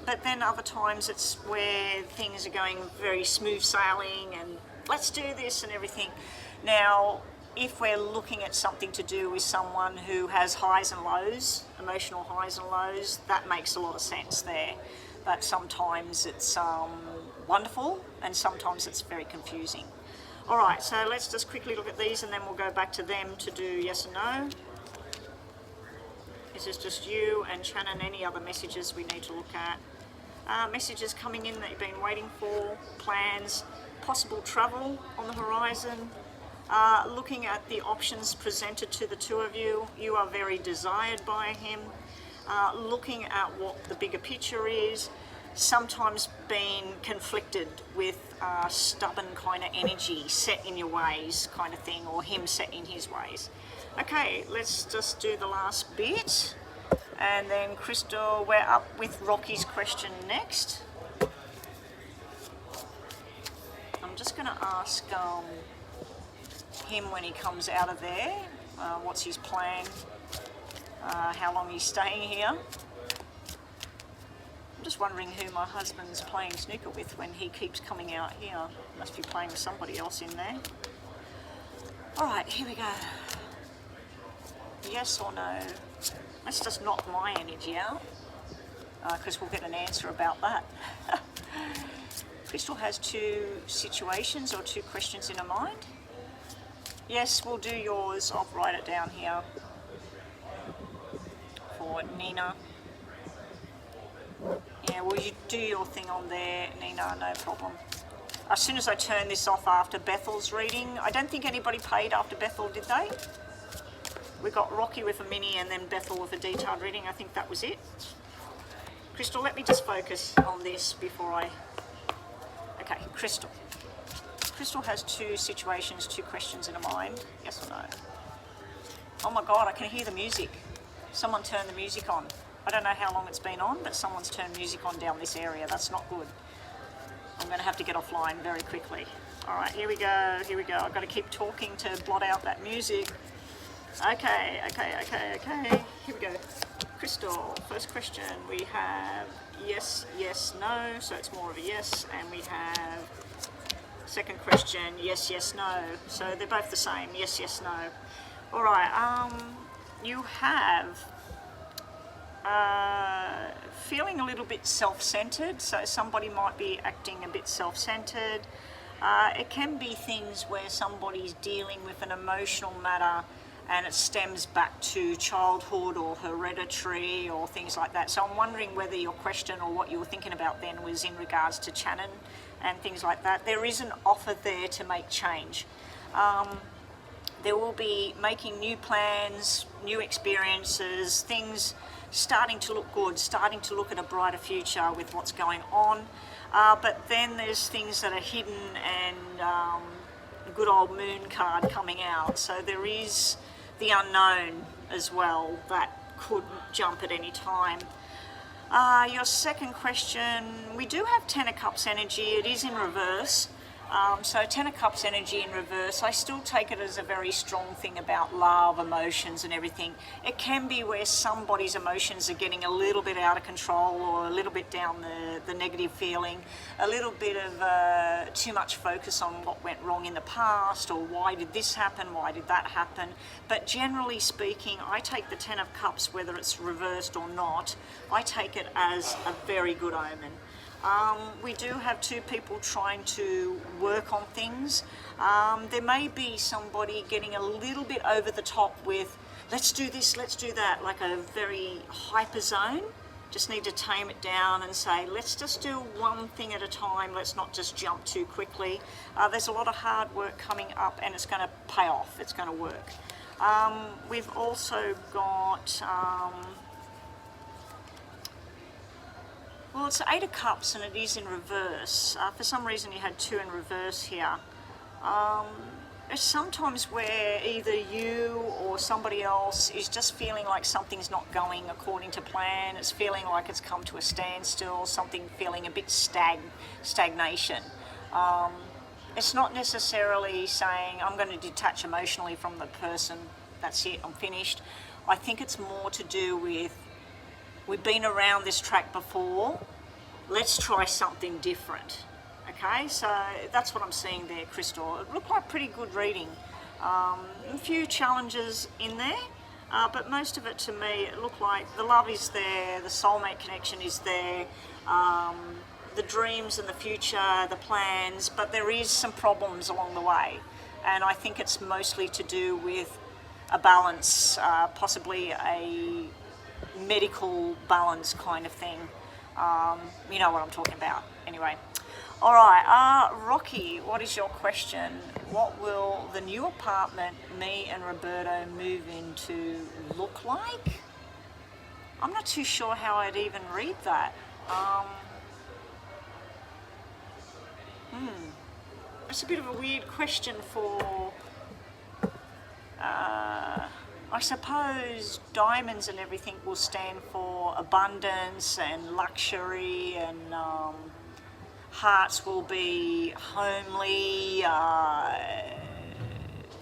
But then other times it's where things are going very smooth sailing and let's do this and everything. Now, if we're looking at something to do with someone who has highs and lows, emotional highs and lows, that makes a lot of sense there. But sometimes it's wonderful and sometimes it's very confusing. All right, so let's just quickly look at these and then we'll go back to them to do yes and no. This is just you and Shannon, any other messages we need to look at. Messages coming in that you've been waiting for, plans, possible travel on the horizon. Looking at the options presented to the two of you, you are very desired by him. Looking at what the bigger picture is, sometimes being conflicted with stubborn kind of energy, set in your ways kind of thing, or him set in his ways. Okay, let's just do the last bit. And then Crystal, we're up with Rocky's question next. I'm just going to ask him when he comes out of there, what's his plan, how long he's staying here. I'm just wondering who my husband's playing snooker with when he keeps coming out here. Must be playing with somebody else in there. All right, here we go. Yes or no? Let's just knock my energy out, because we'll get an answer about that. Crystal has 2 situations or 2 questions in her mind. Yes, we'll do yours. I'll write it down here for Nina. Yeah, well, you do your thing on there, Nina, no problem. As soon as I turn this off after Bethel's reading, I don't think anybody paid after Bethel, did they? We got Rocky with a mini and then Bethel with a detailed reading. I think that was it. Crystal, let me just focus on this before I... Okay, Crystal. Crystal has 2 situations, 2 questions in her mind. Yes or no? Oh my God, I can hear the music. Someone turned the music on. I don't know how long it's been on, but someone's turned music on down this area. That's not good. I'm going to have to get offline very quickly. All right, here we go. I've got to keep talking to blot out that music. Okay. Here we go. Crystal, first question. We have yes, yes, no. So it's more of a yes. And we have second question, yes, yes, no. So they're both the same. Yes, yes, no. All right. You have feeling a little bit self-centered. So somebody might be acting a bit self-centered. It can be things where somebody's dealing with an emotional matter and it stems back to childhood or hereditary or things like that. So I'm wondering whether your question or what you were thinking about then was in regards to Channon and things like that. There is an offer there to make change. There will be making new plans, new experiences, things starting to look good, starting to look at a brighter future with what's going on. But then there's things that are hidden and a good old moon card coming out. So there is the unknown as well that could jump at any time. Your second question, we do have Ten of Cups energy. It is in reverse. So Ten of Cups energy in reverse, I still take it as a very strong thing about love, emotions and everything. It can be where somebody's emotions are getting a little bit out of control or a little bit down the negative feeling, a little bit of too much focus on what went wrong in the past or why did this happen, why did that happen. But generally speaking, I take the Ten of Cups, whether it's reversed or not, I take it as a very good omen. We do have 2 people trying to work on things. There may be somebody getting a little bit over the top with, let's do this, let's do that, like a very hyper zone. Just need to tame it down and say, let's just do one thing at a time, let's not just jump too quickly. There's a lot of hard work coming up and it's going to pay off, it's going to work. We've also got... well, it's 8 of Cups and it is in reverse. For some reason you had 2 in reverse here. There's sometimes where either you or somebody else is just feeling like something's not going according to plan. It's feeling like it's come to a standstill, something feeling a bit stagnation. It's not necessarily saying I'm going to detach emotionally from the person, that's it, I'm finished. I think it's more to do with we've been around this track before, let's try something different. Okay, so that's what I'm seeing there, Crystal. It looked like pretty good reading. A few challenges in there, but most of it to me, it looked like the love is there, the soulmate connection is there, the dreams and the future, the plans, but there is some problems along the way. And I think it's mostly to do with a balance, possibly a medical balance kind of thing. You know what I'm talking about. Anyway. All right, Rocky, what is your question? What will the new apartment me and Roberto move into look like? I'm not too sure how I'd even read that. It's a bit of a weird question for... I suppose diamonds and everything will stand for abundance and luxury, and hearts will be homely,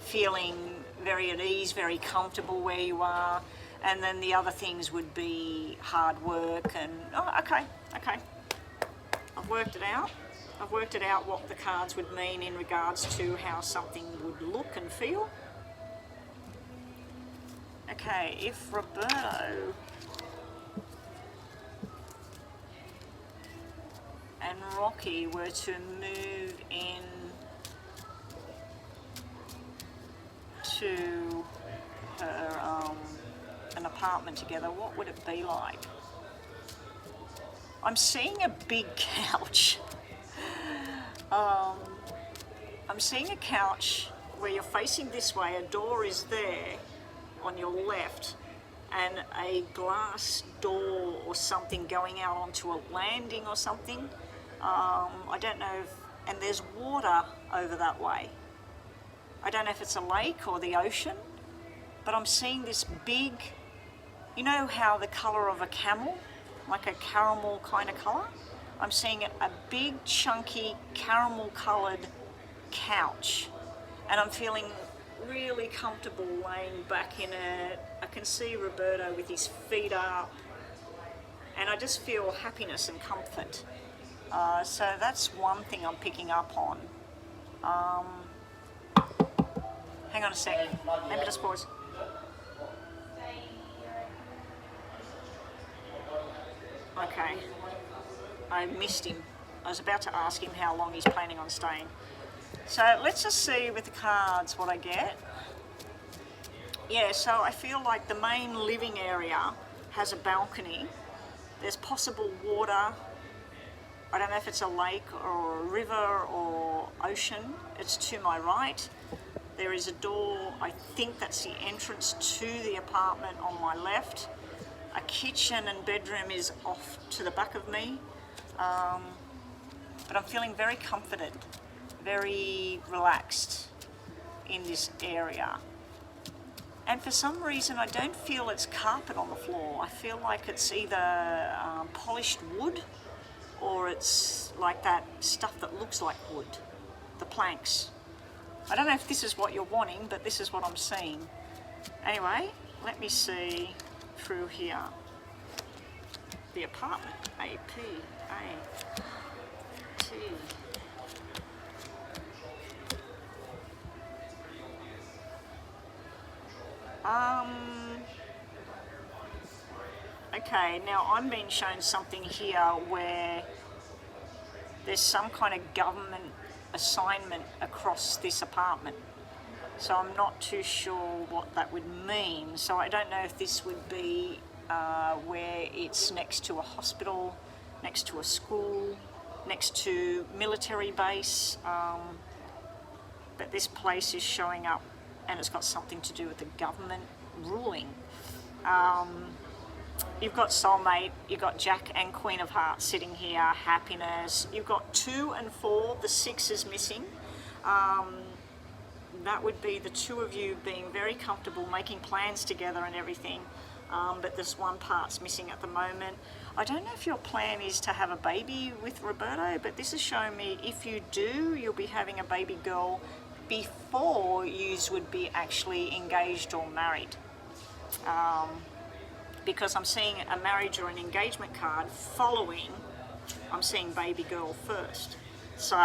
feeling very at ease, very comfortable where you are, and then the other things would be hard work and, okay. I've worked it out. I've worked it out what the cards would mean in regards to how something would look and feel. Okay, if Roberto and Rocky were to move in to her an apartment together, what would it be like? I'm seeing a big couch. I'm seeing a couch where you're facing this way, a door is there on your left, and a glass door or something going out onto a landing or something. I don't know if, and there's water over that way. I don't know if it's a lake or the ocean, but I'm seeing this big, you know how the colour of a camel, like a caramel kind of colour? I'm seeing a big chunky caramel coloured couch, and I'm feeling really comfortable laying back in it. I can see Roberto with his feet up, and I just feel happiness and comfort. So that's one thing I'm picking up on. Hang on a sec, let me just pause. Okay, I missed him. I was about to ask him how long he's planning on staying. So let's just see with the cards what I get. Yeah, so I feel like the main living area has a balcony. There's possible water. I don't know if it's a lake or a river or ocean. It's to my right. There is a door, I think that's the entrance to the apartment on my left. A kitchen and bedroom is off to the back of me. But I'm feeling very comforted, very relaxed in this area. And for some reason I don't feel it's carpet on the floor. I feel like it's either polished wood, or it's like that stuff that looks like wood, the planks. I don't know if this is what you're wanting, but this is what I'm seeing. Anyway, let me see through here. The apartment, A-P-A-T. Okay, now I'm being shown something here where there's some kind of government assignment across this apartment. So I'm not too sure what that would mean. So I don't know if this would be where it's next to a hospital, next to a school, next to military base. But this place is showing up and it's got something to do with the government ruling. You've got soulmate, you've got Jack and Queen of Hearts sitting here, happiness. You've got 2 and 4, the 6 is missing. That would be the two of you being very comfortable, making plans together and everything. But this one part's missing at the moment. I don't know if your plan is to have a baby with Roberto, but this is showing me if you do, you'll be having a baby girl before yous would be actually engaged or married. Because I'm seeing a marriage or an engagement card following, I'm seeing baby girl first. So,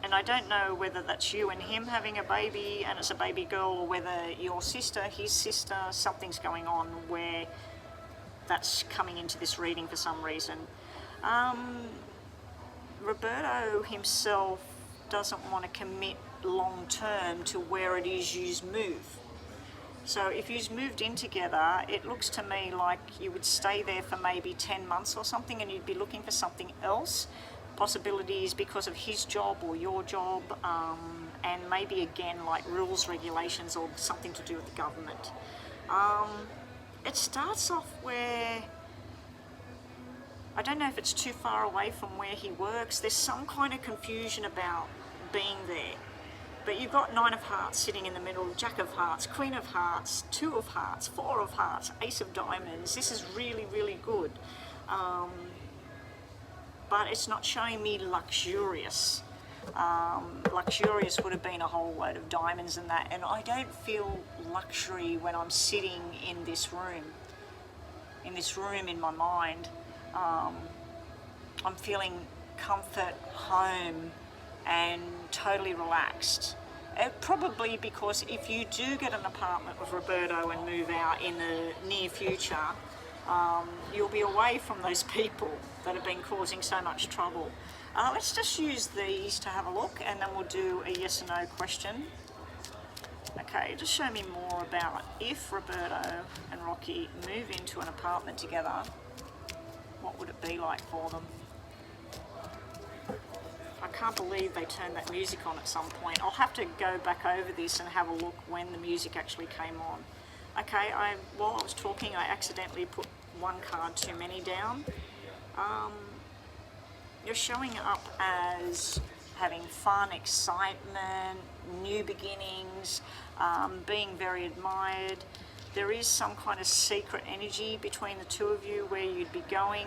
and I don't know whether that's you and him having a baby and it's a baby girl, or whether your sister, his sister, something's going on where that's coming into this reading for some reason. Roberto himself doesn't want to commit long term to where it is yous move. So if you've moved in together, it looks to me like you would stay there for maybe 10 months or something, and you'd be looking for something else. Possibilities because of his job or your job, and maybe again like rules, regulations, or something to do with the government. It starts off where, I don't know if it's too far away from where he works. There's some kind of confusion about being there. But you've got 9 of Hearts sitting in the middle, Jack of Hearts, Queen of Hearts, 2 of Hearts, 4 of Hearts, Ace of Diamonds. This is really, really good. But it's not showing me luxurious. Luxurious would have been a whole load of diamonds and that, and I don't feel luxury when I'm sitting in this room in my mind. I'm feeling comfort, home, and totally relaxed. Probably because if you do get an apartment with Roberto and move out in the near future, you'll be away from those people that have been causing so much trouble. Let's just use these to have a look, and then we'll do a yes or no question. Okay, just show me more about if Roberto and Rocky move into an apartment together, what would it be like for them? I can't believe they turned that music on at some point. I'll have to go back over this and have a look when the music actually came on. Okay, while I was talking, I accidentally put one card too many down. You're showing up as having fun, excitement, new beginnings, being very admired. There is some kind of secret energy between the two of you where you'd be going.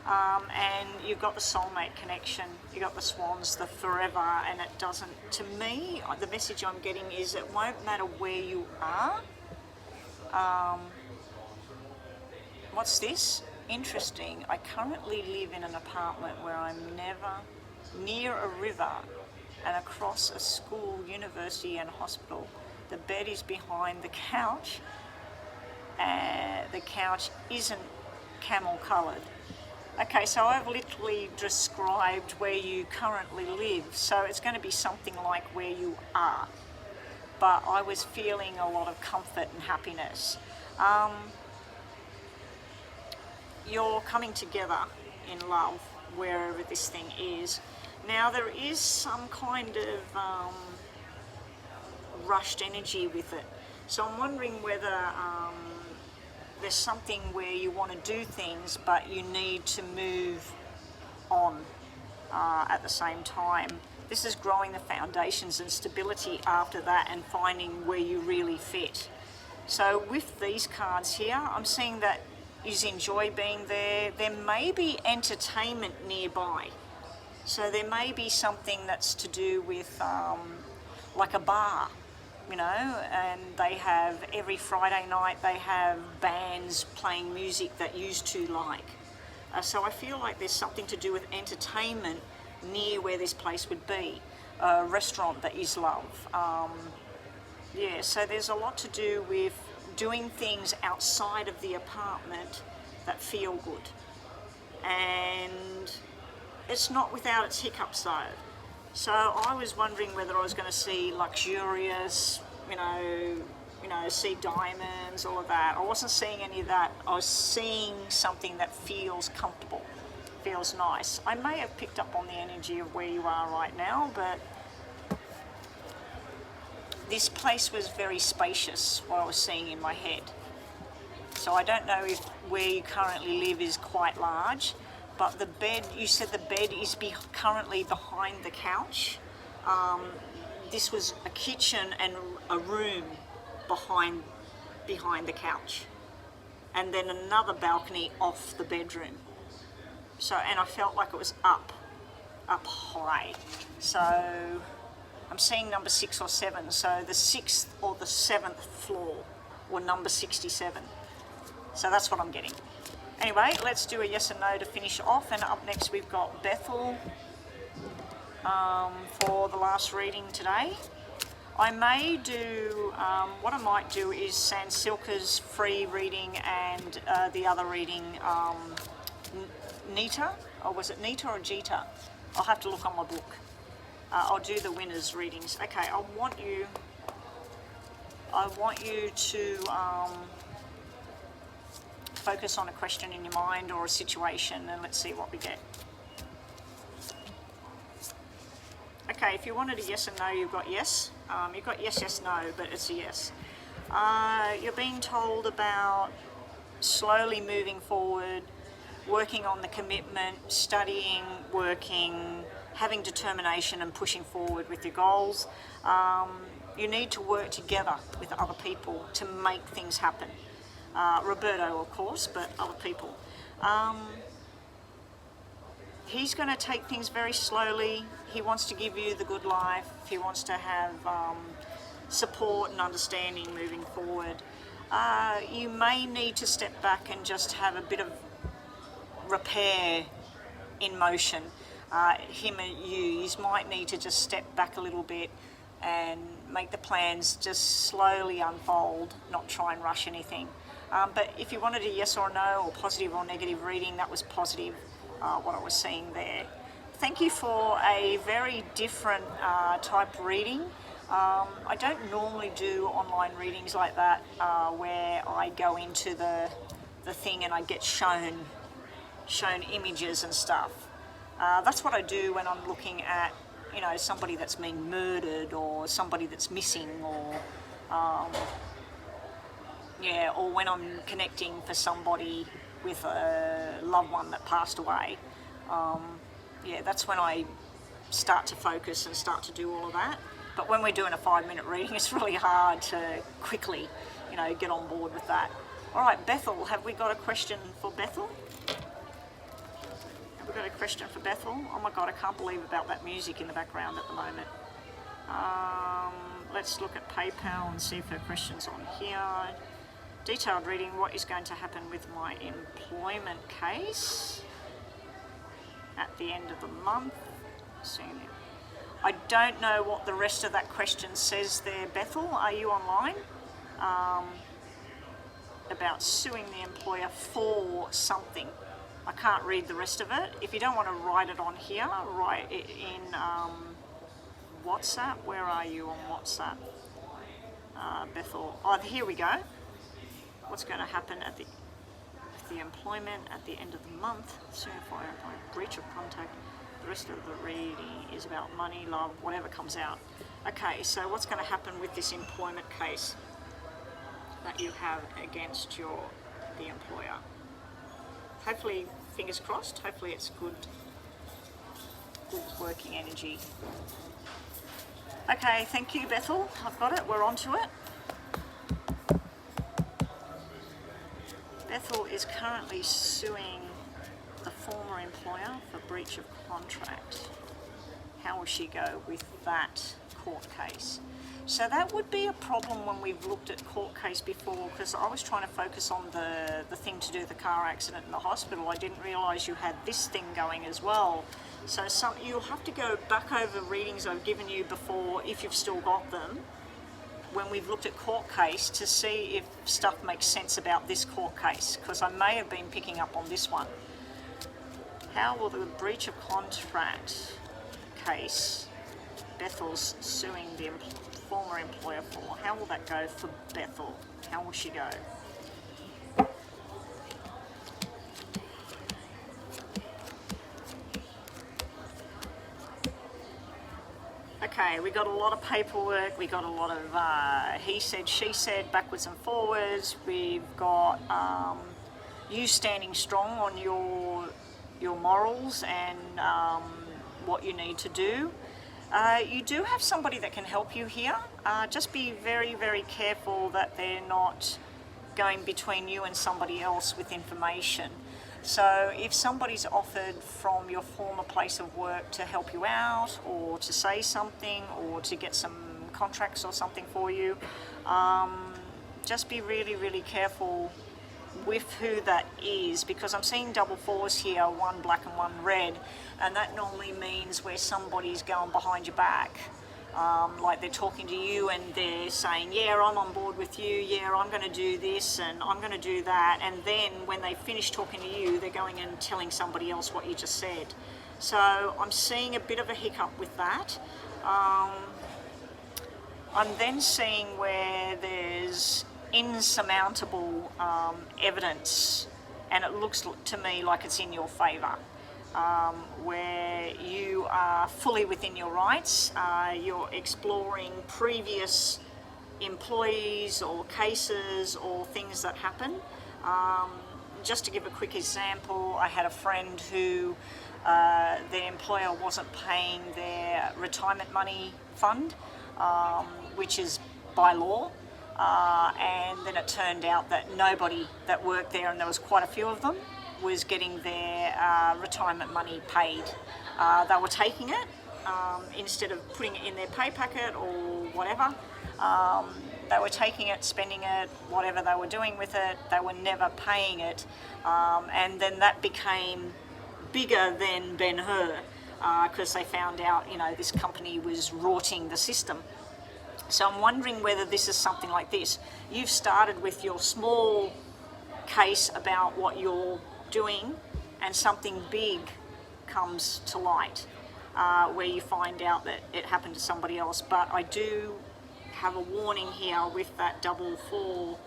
And you've got the soulmate connection, you've got the swans, the forever, and it doesn't, to me, the message I'm getting is it won't matter where you are. What's this? Interesting. I currently live in an apartment where I'm never near a river and across a school, university and hospital. The bed is behind the couch, and the couch isn't camel coloured. Okay, so I've literally described where you currently live, so it's going to be something like where you are. But I was feeling a lot of comfort and happiness. You're coming together in love, wherever this thing is. Now, there is some kind of rushed energy with it. So I'm wondering whether there's something where you want to do things, but you need to move on at the same time. This is growing the foundations and stability after that and finding where you really fit. So with these cards here, I'm seeing that you enjoy being there. There may be entertainment nearby. So there may be something that's to do with like a bar, you know, and they have every Friday night they have bands playing music that you two like. So I feel like there's something to do with entertainment near where this place would be, a restaurant that is love. Yeah, so there's a lot to do with doing things outside of the apartment that feel good. And it's not without its hiccups though. So I was wondering whether I was going to see luxurious, you know, see diamonds, all of that. I wasn't seeing any of that. I was seeing something that feels comfortable, feels nice. I may have picked up on the energy of where you are right now, but this place was very spacious, what I was seeing in my head. So I don't know if where you currently live is quite large, but the bed, you said the bed is currently behind the couch. This was a kitchen and a room behind the couch, and then another balcony off the bedroom. So, and I felt like it was up high. So I'm seeing number 6 or 7. So the 6th or the 7th floor, or number 67. So that's what I'm getting. Anyway, let's do a yes and no to finish off. And up next we've got Bethel for the last reading today. I may do, what I might do is Sansilka's free reading and the other reading, Nita, or was it Nita or Jita? I'll have to look on my book. I'll do the winners readings. Okay, I want you to focus on a question in your mind or a situation, and let's see what we get. Okay, if you wanted a yes and no, you've got yes. You've got yes, yes, no, but it's a yes. You're being told about slowly moving forward, working on the commitment, studying, working, having determination and pushing forward with your goals. You need to work together with other people to make things happen. Roberto, of course, but other people. He's going to take things very slowly. He wants to give you the good life. He wants to have support and understanding moving forward. You may need to step back and just have a bit of repair in motion. Him and you might need to just step back a little bit, and make the plans just slowly unfold, not try and rush anything. But if you wanted a yes or no or positive or negative reading, that was positive, what I was seeing there. Thank you for a very different type reading. I don't normally do online readings like that where I go into the thing and I get shown images and stuff. That's what I do when I'm looking at, you know, somebody that's been murdered or somebody that's missing, or or when I'm connecting for somebody with a loved one that passed away. That's when I start to focus and start to do all of that. But when we're doing a 5-minute reading, it's really hard to quickly, you know, get on board with that. All right, Bethel, have we got a question for Bethel? Have we got a question for Bethel? Oh my God, I can't believe about that music in the background at the moment. Let's look at PayPal and see if her question's on here. Detailed reading, what is going to happen with my employment case at the end of the month? I don't know what the rest of that question says there, Bethel. Are you online? About suing the employer for something. I can't read the rest of it. If you don't want to write it on here, write it in WhatsApp. Where are you on WhatsApp? Bethel. Oh, here we go. What's going to happen at the employment at the end of the month? Suing for breach of contact. The rest of the reading is about money, love, whatever comes out. Okay, so what's going to happen with this employment case that you have against the employer? Hopefully, fingers crossed, hopefully it's good working energy. Okay, thank you, Bethel. I've got it, we're on to it. Bethel is currently suing the former employer for breach of contract. How will she go with that court case? So that would be a problem when we've looked at court case before, because I was trying to focus on the thing to do with the car accident in the hospital. I didn't realise you had this thing going as well. So you'll have to go back over readings I've given you before, if you've still got them, when we've looked at court case, to see if stuff makes sense about this court case, because I may have been picking up on this one. How will the breach of contract case Bethel's suing the former employer for, how will that go for Bethel? How will she go? Okay, we got a lot of paperwork, we got a lot of he said, she said, backwards and forwards. We've got you standing strong on your morals and what you need to do. You do have somebody that can help you here. Just be very, very careful that they're not going between you and somebody else with information. So if somebody's offered from your former place of work to help you out, or to say something, or to get some contracts or something for you, just be really, really careful with who that is, because I'm seeing double fours here, one black and one red, and that normally means where somebody's going behind your back, like they're talking to you and they're saying, yeah, I'm on board with you, yeah, I'm going to do this and I'm going to do that, and then when they finish talking to you, they're going and telling somebody else what you just said. So I'm seeing a bit of a hiccup with that. I'm then seeing where there's insurmountable evidence, and it looks to me like it's in your favour, where you are fully within your rights. You're exploring previous employees or cases or things that happen. Just to give a quick example, I had a friend who their employer wasn't paying their retirement money fund, which is by law. And then it turned out that nobody that worked there, and there was quite a few of them, was getting their retirement money paid. They were taking it instead of putting it in their pay packet or whatever. They were taking it, spending it, whatever they were doing with it. They were never paying it, and then that became bigger than Ben-Hur, because they found out, you know, this company was rorting the system. So I'm wondering whether this is something like this. You've started with your small case about what you're doing, and something big comes to light where you find out that it happened to somebody else. But I do have a warning here with that double fall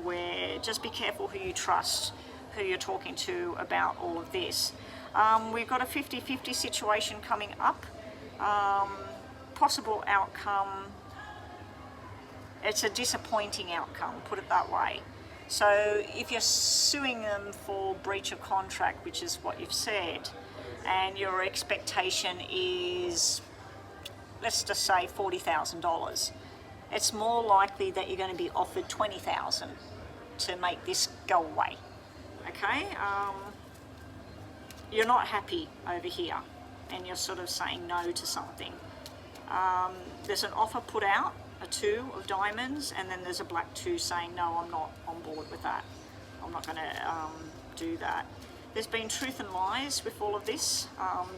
where just be careful who you trust, who you're talking to about all of this. We've got a 50-50 situation coming up. Possible outcome, it's a disappointing outcome, put it that way. So if you're suing them for breach of contract, which is what you've said, and your expectation is, let's just say $40,000, it's more likely that you're going to be offered $20,000 to make this go away. Okay? You're not happy over here, and you're sort of saying no to something. There's an offer put out, a 2 of diamonds, and then there's a black 2 saying, no, I'm not on board with that. I'm not going to do that. There's been truth and lies with all of this.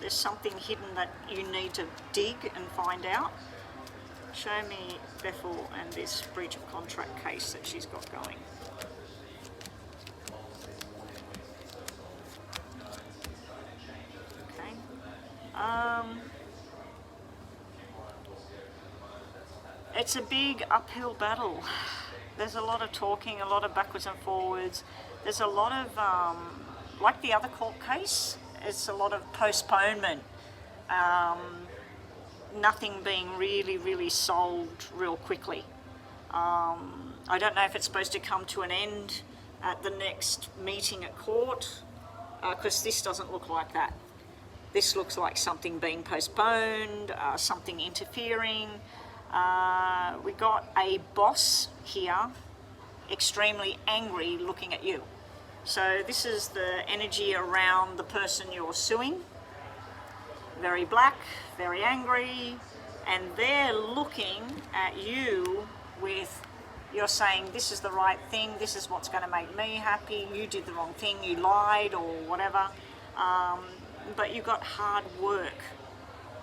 There's something hidden that you need to dig and find out. Show me Bethel and this breach of contract case that she's got going. Okay. It's a big uphill battle. There's a lot of talking, a lot of backwards and forwards. There's a lot of, like the other court case, it's a lot of postponement. Nothing being really solved real quickly. I don't know if it's supposed to come to an end at the next meeting at court, because this doesn't look like that. This looks like something being postponed, something interfering. We got a boss here, extremely angry, looking at you. So this is the energy around the person you're suing. Very black, very angry, and they're looking at you with, you're saying this is the right thing, this is what's going to make me happy, you did the wrong thing, you lied or whatever. But you've got hard work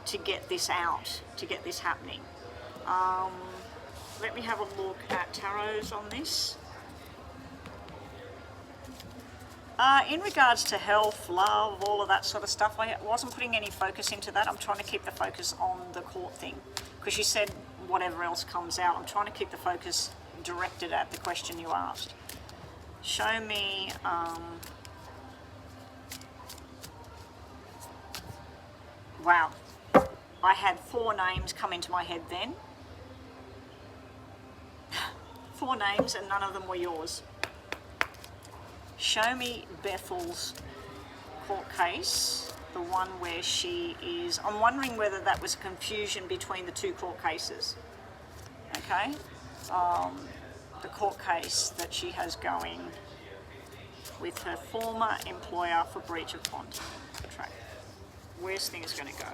to get this out, to get this happening. Let me have a look at tarots on this. In regards to health, love, all of that sort of stuff, I wasn't putting any focus into that. I'm trying to keep the focus on the court thing, because you said whatever else comes out. I'm trying to keep the focus directed at the question you asked. Show me wow, I had 4 names come into my head then. 4 names, and none of them were yours. Show me Bethel's court case, the one where she is, I'm wondering whether that was a confusion between the 2 court cases. Okay? The court case that she has going with her former employer for breach of contract. Where's things going to go?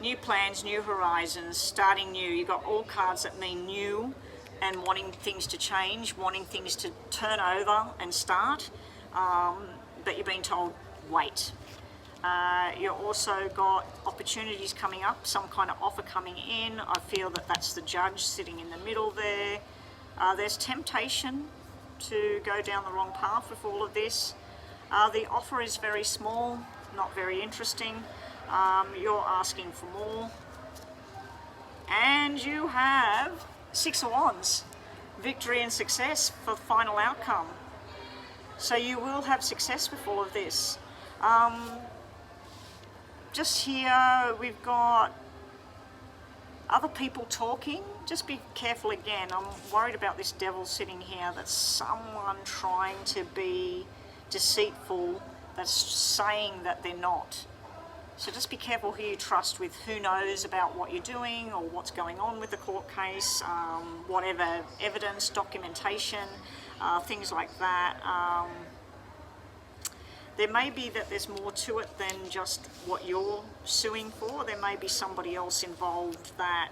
New plans, new horizons, starting new. You've got all cards that mean new and wanting things to change, wanting things to turn over and start, but you're being told, wait. You've also got opportunities coming up, some kind of offer coming in. I feel that that's the judge sitting in the middle there. There's temptation to go down the wrong path with all of this. The offer is very small, not very interesting. You're asking for more. And you have 6 of Wands, victory and success for final outcome. So you will have success with all of this. Just here we've got other people talking. Just be careful again. I'm worried about this devil sitting here. That's someone trying to be deceitful, that's saying that they're not. So just be careful who you trust with, who knows about what you're doing or what's going on with the court case, whatever evidence, documentation, things like that. There may be that there's more to it than just what you're suing for. There may be somebody else involved that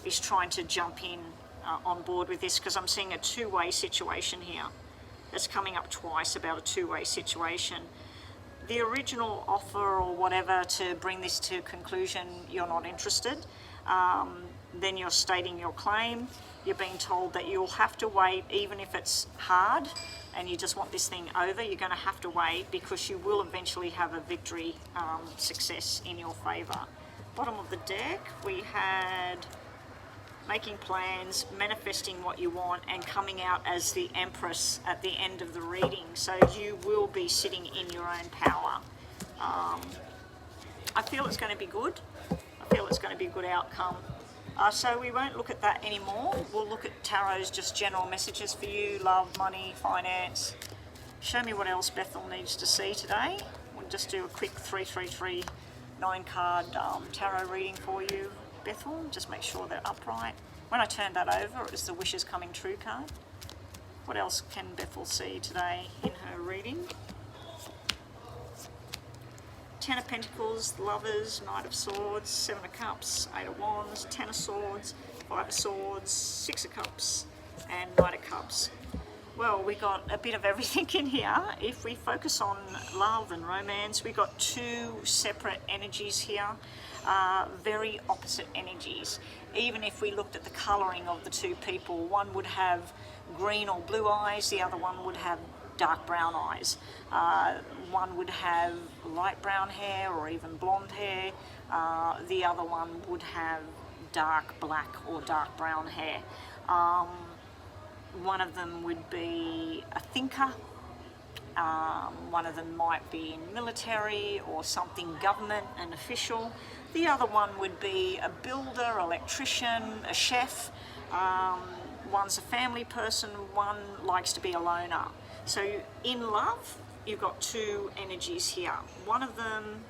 is trying to jump in on board with this, because I'm seeing a 2-way situation here. It's coming up twice about a 2-way situation. the original offer or whatever to bring this to conclusion, you're not interested. Then you're stating your claim. You're being told that you'll have to wait, even if it's hard and you just want this thing over, you're going to have to wait because you will eventually have a victory, success in your favour. Bottom of the deck, we had making plans, manifesting what you want, and coming out as the Empress at the end of the reading. So you will be sitting in your own power. I feel it's going to be good. I feel it's going to be a good outcome. So we won't look at that anymore. We'll look at tarot's just general messages for you: love, money, finance. Show me what else Bethel needs to see today. We'll just do a quick 333 9-card tarot reading for you, Bethel. Just make sure they're upright. When I turned that over, it was the wishes coming true card. What else can Bethel see today in her reading? 10 of Pentacles, Lovers, Knight of Swords, 7 of Cups, 8 of Wands, 10 of Swords, 5 of Swords, 6 of Cups, and Knight of Cups. Well, we got a bit of everything in here. If we focus on love and romance, we got two separate energies here, very opposite energies. Even if we looked at the colouring of the two people, one would have green or blue eyes, the other one would have dark brown eyes. One would have light brown hair or even blonde hair. The other one would have dark black or dark brown hair. One of them would be a thinker. One of them might be in military or something government and official. The other one would be a builder, electrician, a chef. One's a family person, one likes to be a loner. So in love, you've got two energies here. One of them,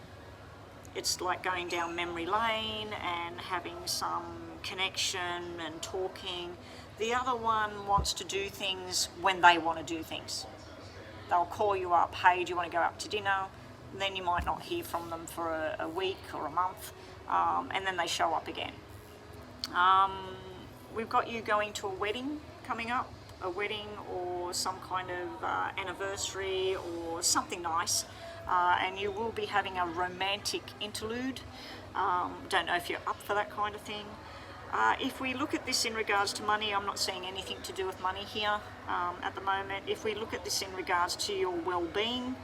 it's like going down memory lane and having some connection and talking. The other one wants to do things when they want to do things. They'll call you up, hey, do you want to go out to dinner? And then you might not hear from them for a week or a month, and then they show up again. We've got you going to a wedding coming up, a wedding or some kind of anniversary or something nice, and you will be having a romantic interlude. Don't know if you're up for that kind of thing. If we look at this in regards to money, I'm not seeing anything to do with money here at the moment. If we look at this in regards to your well-being,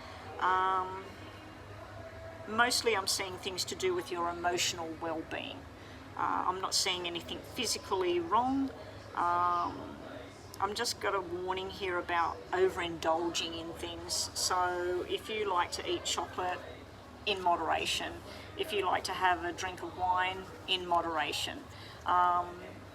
mostly I'm seeing things to do with your emotional well-being. I'm not seeing anything physically wrong. I'm just got a warning here about overindulging in things. So if you like to eat chocolate, in moderation. If you like to have a drink of wine, in moderation.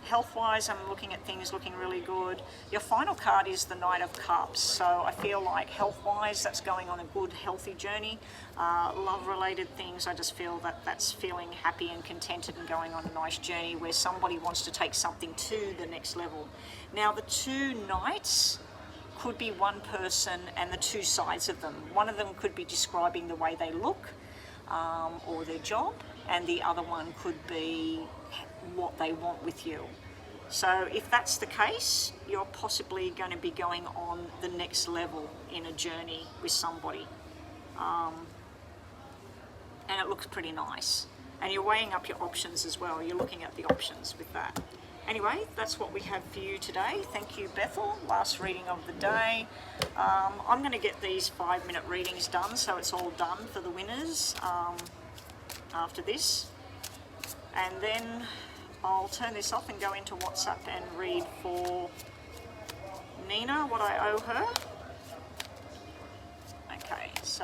Health-wise, I'm looking at things looking really good. Your final card is the Knight of Cups, so I feel like health-wise, that's going on a good, healthy journey. Love-related things, I just feel that that's feeling happy and contented and going on a nice journey where somebody wants to take something to the next level. Now, the two knights could be one person and the two sides of them. One of them could be describing the way they look or their job, and the other one could be what they want with you. So if that's the case, you're possibly going to be going on the next level in a journey with somebody. And it looks pretty nice. And you're weighing up your options as well. You're looking at the options with that. Anyway, that's what we have for you today. Thank you, Bethel. Last reading of the day. I'm going to get these 5-minute readings done, so it's all done for the winners after this. And then I'll turn this off and go into WhatsApp and read for Nina what I owe her. Okay, so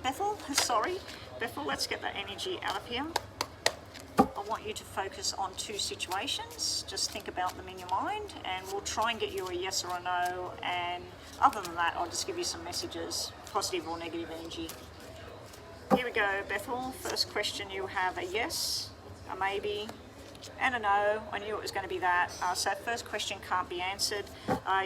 Bethel, let's get that energy out of here. I want you to focus on two situations. Just think about them in your mind, and we'll try and get you a yes or a no. And other than that, I'll just give you some messages, positive or negative energy. Here we go, Bethel. First question, you have a yes, a maybe, and a no. I knew it was going to be that. So first question can't be answered.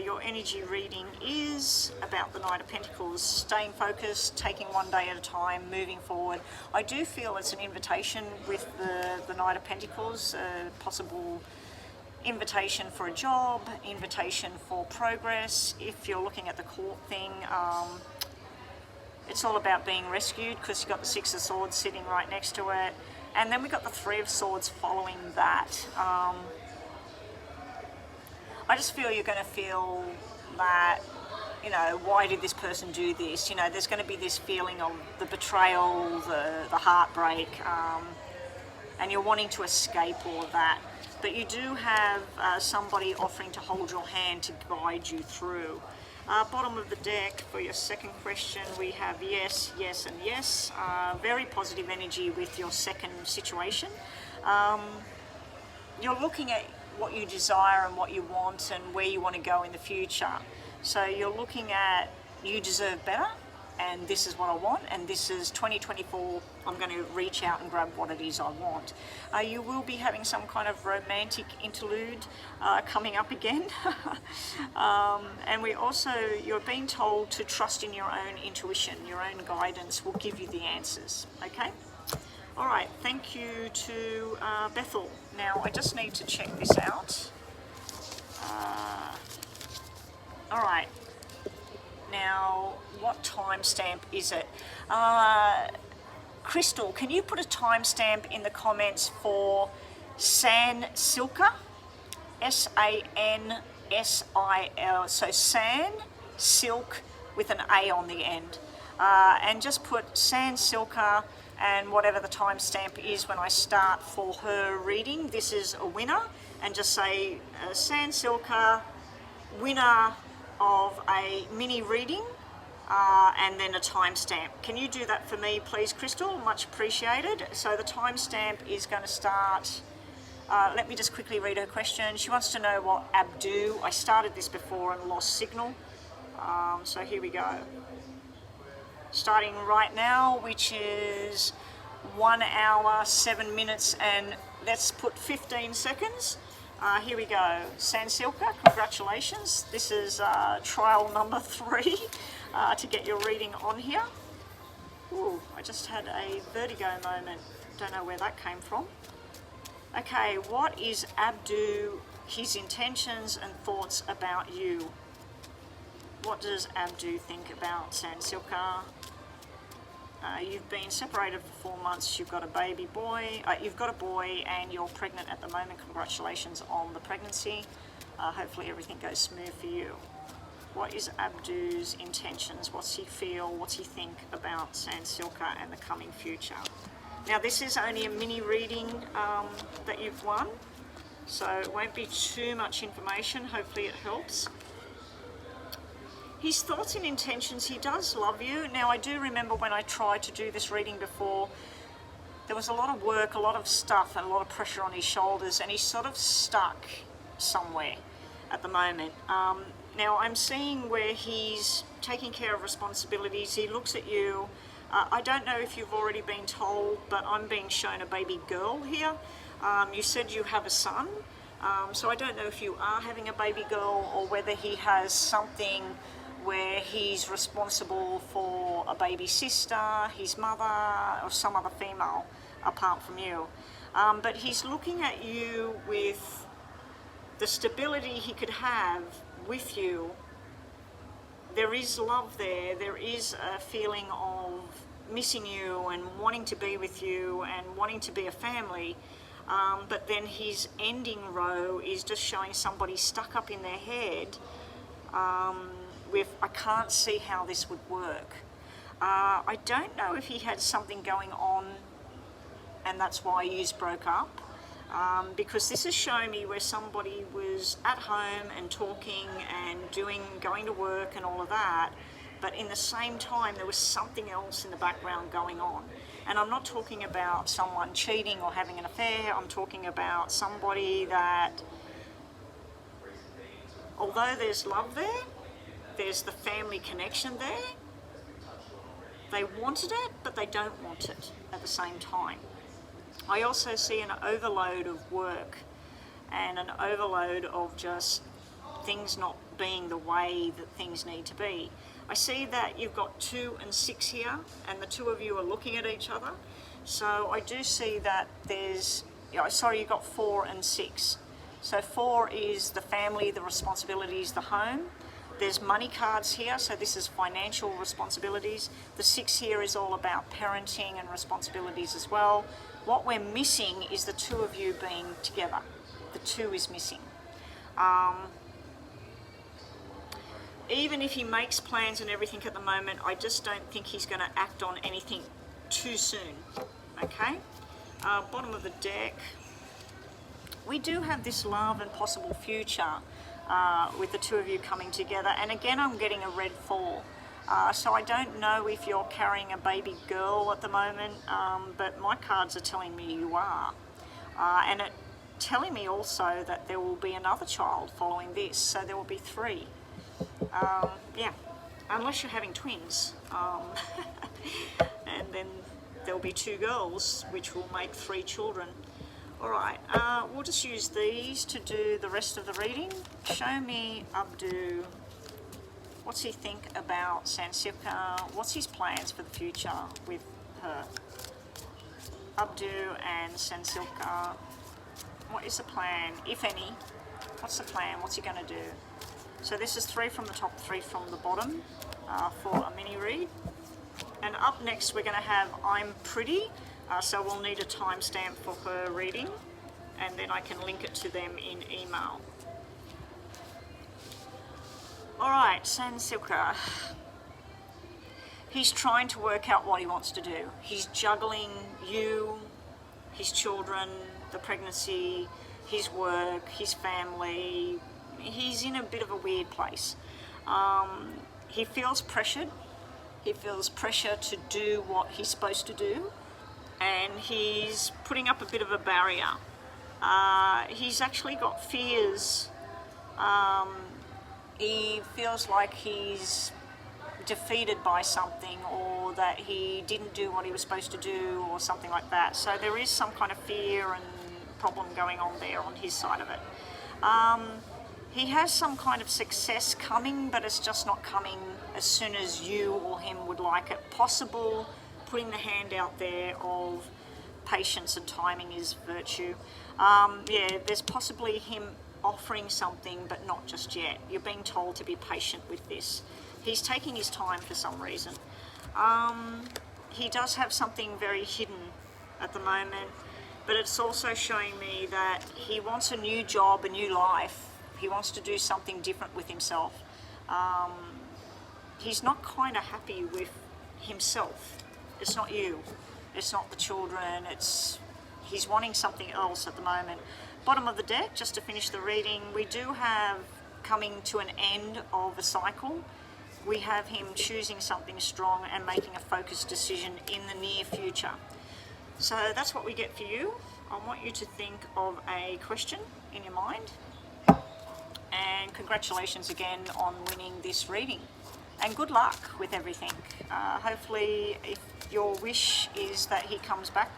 Your energy reading is about the Knight of Pentacles, staying focused, taking one day at a time, moving forward. I do feel it's an invitation with the Knight of Pentacles, a possible invitation for a job, invitation for progress. If you're looking at the court thing, It's all about being rescued because you've got the Six of Swords sitting right next to it. And then we've got the Three of Swords following that. I just feel you're going to feel that, you know, why did this person do this? You know, there's going to be this feeling of the betrayal, the heartbreak, and you're wanting to escape all of that. But you do have somebody offering to hold your hand to guide you through. Bottom of the deck for your second question, we have yes, yes, and yes. Very positive energy with your second situation. You're looking at what you desire and what you want and where you want to go in the future. So you're looking at you deserve better, and this is what I want, and this is 2024, I'm going to reach out and grab what it is I want. You will be having some kind of romantic interlude coming up again. And you're being told to trust in your own intuition, your own guidance will give you the answers, okay? All right, thank you to Bethel. Now, I just need to check this out. All right. Now, what timestamp is it? Crystal, can you put a timestamp in the comments for San Silka? S-A-N-S-I-L. So San Silk with an A on the end. And just put San Silka and whatever the timestamp is when I start for her reading. This is a winner. And just say San Silka, winner of a mini reading, and then a timestamp. Can you do that for me, please, Crystal? Much appreciated. So the timestamp is going to start. Let me just quickly read her question. She wants to know what Abdu. I started this before and lost signal. So here we go. Starting right now, which is 1 hour, 7 minutes, and let's put 15 seconds. Here we go. San Silka, congratulations. This is trial number 3 to get your reading on here. Ooh, I just had a vertigo moment. Don't know where that came from. Okay, what is Abdu, his intentions and thoughts about you? What does Abdu think about San Silka? You've been separated for 4 months, you've got a baby boy, you've got a boy and you're pregnant at the moment. Congratulations on the pregnancy. Hopefully everything goes smooth for you. What is Abdu's intentions? What's he feel? What's he think about San Silka and the coming future? Now this is only a mini reading that you've won, so it won't be too much information. Hopefully it helps. His thoughts and intentions, he does love you. Now, I do remember when I tried to do this reading before, there was a lot of work, a lot of stuff, and a lot of pressure on his shoulders, and he's sort of stuck somewhere at the moment. Now, I'm seeing where he's taking care of responsibilities. He looks at you. I don't know if you've already been told, but I'm being shown a baby girl here. You said you have a son. So I don't know if you are having a baby girl or whether he has something where he's responsible for a baby sister, his mother, or some other female apart from you. But he's looking at you with the stability he could have with you. There is love there. There is a feeling of missing you and wanting to be with you and wanting to be a family. But then his ending row is just showing somebody stuck up in their head with, I can't see how this would work. I don't know if he had something going on and that's why you broke up. Because this is showing me where somebody was at home and talking and going to work and all of that, but in the same time there was something else in the background going on. And I'm not talking about someone cheating or having an affair, I'm talking about somebody that, although there's love there, there's the family connection there, they wanted it, but they don't want it at the same time. I also see an overload of work and an overload of just things not being the way that things need to be. I see that you've got 2 and 6 here, and the two of you are looking at each other. So I do see that there's, you've got 4 and 6. So 4 is the family, the responsibilities, the home. There's money cards here, so this is financial responsibilities. The 6 here is all about parenting and responsibilities as well. What we're missing is the two of you being together. The 2 is missing. Even if he makes plans and everything at the moment, I just don't think he's going to act on anything too soon. Okay? Bottom of the deck. We do have this love and possible future with the 2 of you coming together. And again, I'm getting a red 4. So I don't know if you're carrying a baby girl at the moment, but my cards are telling me you are. And it's telling me also that there will be another child following this, so there will be 3. Yeah, unless you're having twins. And then there'll be 2 girls, which will make 3 children. Alright, we'll just use these to do the rest of the reading. Show me Abdu. What's he think about Sansilka? What's his plans for the future with her? Abdu and Sansilka. What is the plan, if any? What's the plan? What's he going to do? So this is 3 from the top, 3 from the bottom for a mini read. And up next we're going to have I'm Pretty. So we'll need a timestamp for her reading, and then I can link it to them in email. Alright, Sansilka. He's trying to work out what he wants to do. He's juggling you, his children, the pregnancy, his work, his family. He's in a bit of a weird place. He feels pressured. He feels pressure to do what he's supposed to do. And he's putting up a bit of a barrier. He's actually got fears. He feels like he's defeated by something, or that he didn't do what he was supposed to do, or something like that. So there is some kind of fear and problem going on there on his side of it. He has some kind of success coming, but it's just not coming as soon as you or him would like it. Possible. Putting the hand out there of patience and timing is virtue. Yeah, there's possibly him offering something, but not just yet. You're being told to be patient with this. He's taking his time for some reason. He does have something very hidden at the moment, but it's also showing me that he wants a new job, a new life. He wants to do something different with himself. He's not kind of happy with himself. It's not you, it's not the children, he's wanting something else at the moment. Bottom of the deck, just to finish the reading, we do have coming to an end of a cycle. We have him choosing something strong and making a focused decision in the near future. So that's what we get for you. I want you to think of a question in your mind. And congratulations again on winning this reading. And good luck with everything. Hopefully, if your wish is that he comes back,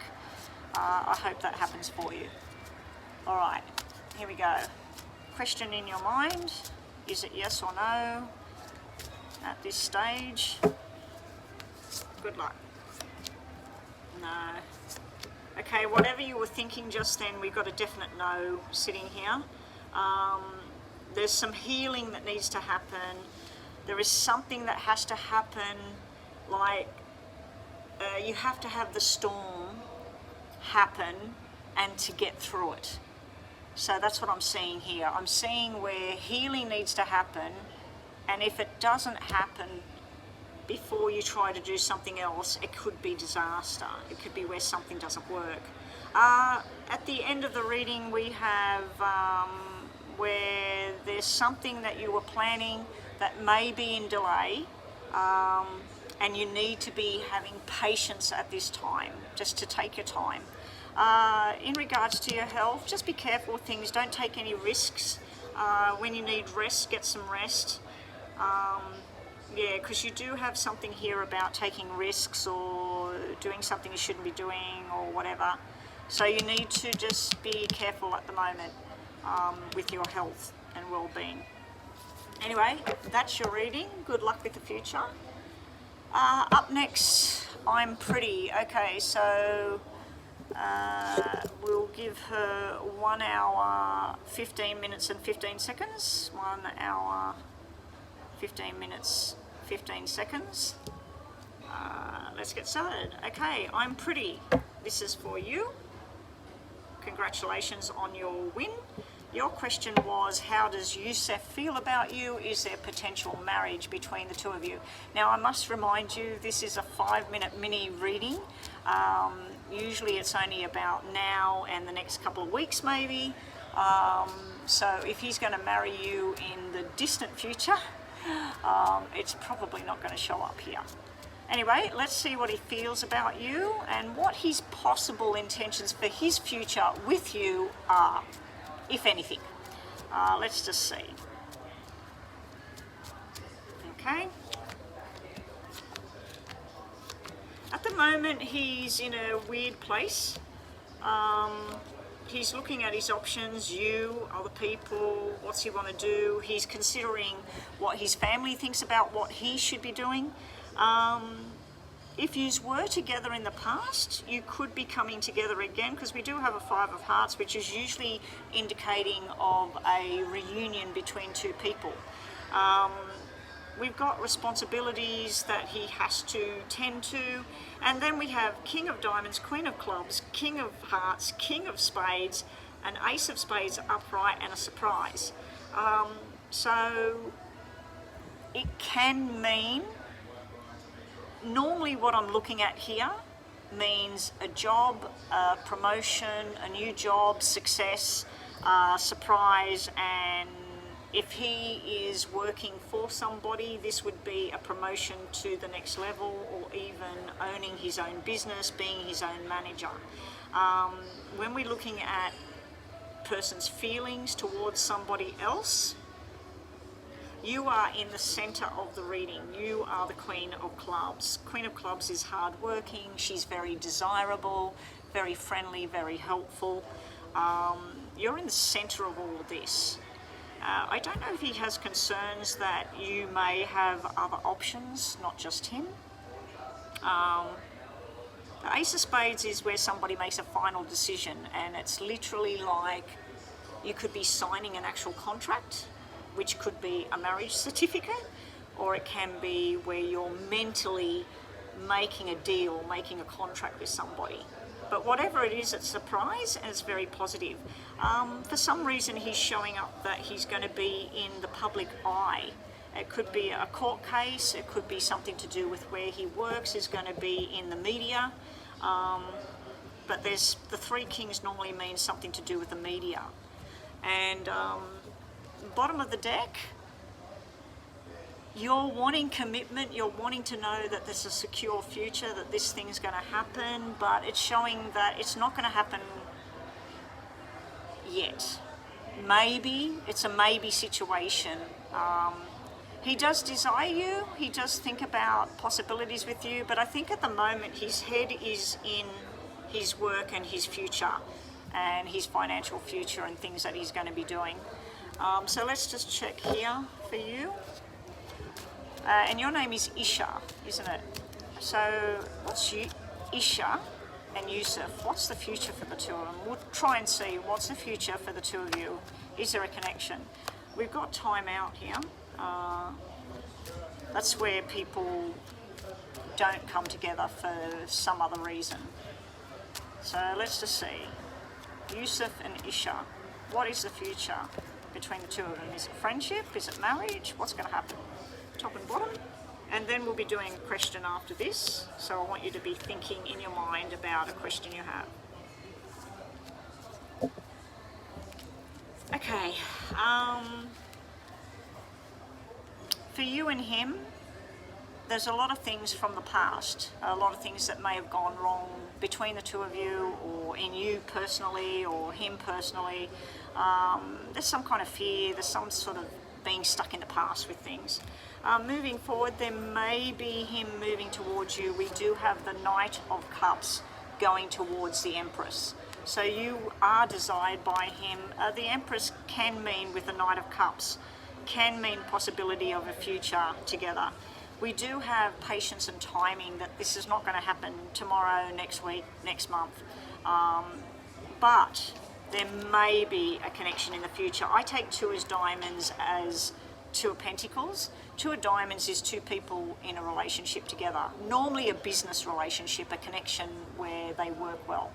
I hope that happens for you. Alright, here we go. Question in your mind. Is it yes or no at this stage? Good luck. No. Okay, whatever you were thinking just then, we've got a definite no sitting here. There's some healing that needs to happen. There is something that has to happen, like you have to have the storm happen and to get through it. So that's what I'm seeing here. I'm seeing where healing needs to happen, and if it doesn't happen before you try to do something else, it could be disaster. It could be where something doesn't work. At the end of the reading, we have where there's something that you were planning that may be in delay, and you need to be having patience at this time, just to take your time. In regards to your health, just be careful with things. Don't take any risks. When you need rest, get some rest. Yeah, because you do have something here about taking risks or doing something you shouldn't be doing or whatever. So you need to just be careful at the moment with your health and well-being. Anyway, that's your reading. Good luck with the future. Up next, I'm Pretty. Okay, so we'll give her 1 hour, 15 minutes and 15 seconds. 1 hour, 15 minutes, 15 seconds. Let's get started. Okay, I'm pretty. This is for you. Congratulations on your win. Your question was, how does Yusuf feel about you? Is there potential marriage between the two of you? Now, I must remind you, this is a 5-minute mini reading. Usually it's only about now and the next couple of weeks maybe. So if he's going to marry you in the distant future, it's probably not going to show up here. Anyway, let's see what he feels about you and what his possible intentions for his future with you are, if anything. Let's just see. Okay. At the moment, he's in a weird place. He's looking at his options, you, other people, what's he want to do. He's considering what his family thinks about what he should be doing. If you were together in the past, you could be coming together again, because we do have a 5 of Hearts, which is usually indicating of a reunion between two people. We've got responsibilities that he has to tend to, and then we have King of Diamonds, Queen of Clubs, King of Hearts, King of Spades, an Ace of Spades upright, and a surprise. So it can mean, normally what I'm looking at here means a job, a promotion, a new job, success, surprise, and if he is working for somebody, this would be a promotion to the next level, or even owning his own business, being his own manager. When we're looking at person's feelings towards somebody else, you are in the center of the reading. You are the Queen of Clubs. Queen of Clubs is hardworking. She's very desirable, very friendly, very helpful. You're in the center of all of this. I don't know if he has concerns that you may have other options, not just him. The Ace of Spades is where somebody makes a final decision, and it's literally like you could be signing an actual contract, which could be a marriage certificate, or it can be where you're mentally making a deal, making a contract with somebody. But whatever it is, it's a surprise and it's very positive. For some reason, he's showing up that he's going to be in the public eye. It could be a court case, it could be something to do with where he works, is going to be in the media. But there's the 3 Kings normally means something to do with the media. And bottom of the deck, you're wanting commitment, you're wanting to know that there's a secure future, that this thing's going to happen, but it's showing that it's not going to happen yet. Maybe, it's a maybe situation. He does desire you, he does think about possibilities with you, but I think at the moment his head is in his work and his future, and his financial future and things that he's going to be doing. So let's just check here for you. And your name is Isha, isn't it? So what's Isha and Yusuf? What's the future for the two of them? We'll try and see what's the future for the two of you. Is there a connection? We've got time out here. That's where people don't come together for some other reason. So let's just see. Yusuf and Isha, what is the future between the two of them? Is it friendship? Is it marriage? What's going to happen? Top and bottom. And then we'll be doing a question after this. So I want you to be thinking in your mind about a question you have. Okay. For you and him, there's a lot of things from the past, a lot of things that may have gone wrong between the two of you, or in you personally, or him personally. There's some kind of fear, there's some sort of being stuck in the past with things. Moving forward, there may be him moving towards you. We do have the Knight of Cups going towards the Empress. So you are desired by him. The Empress can mean, with the Knight of Cups, can mean possibility of a future together. We do have patience and timing that this is not going to happen tomorrow, next week, next month. But there may be a connection in the future. I take 2 as diamonds as Two of Pentacles. Two of Diamonds is two people in a relationship together. Normally a business relationship, a connection where they work well.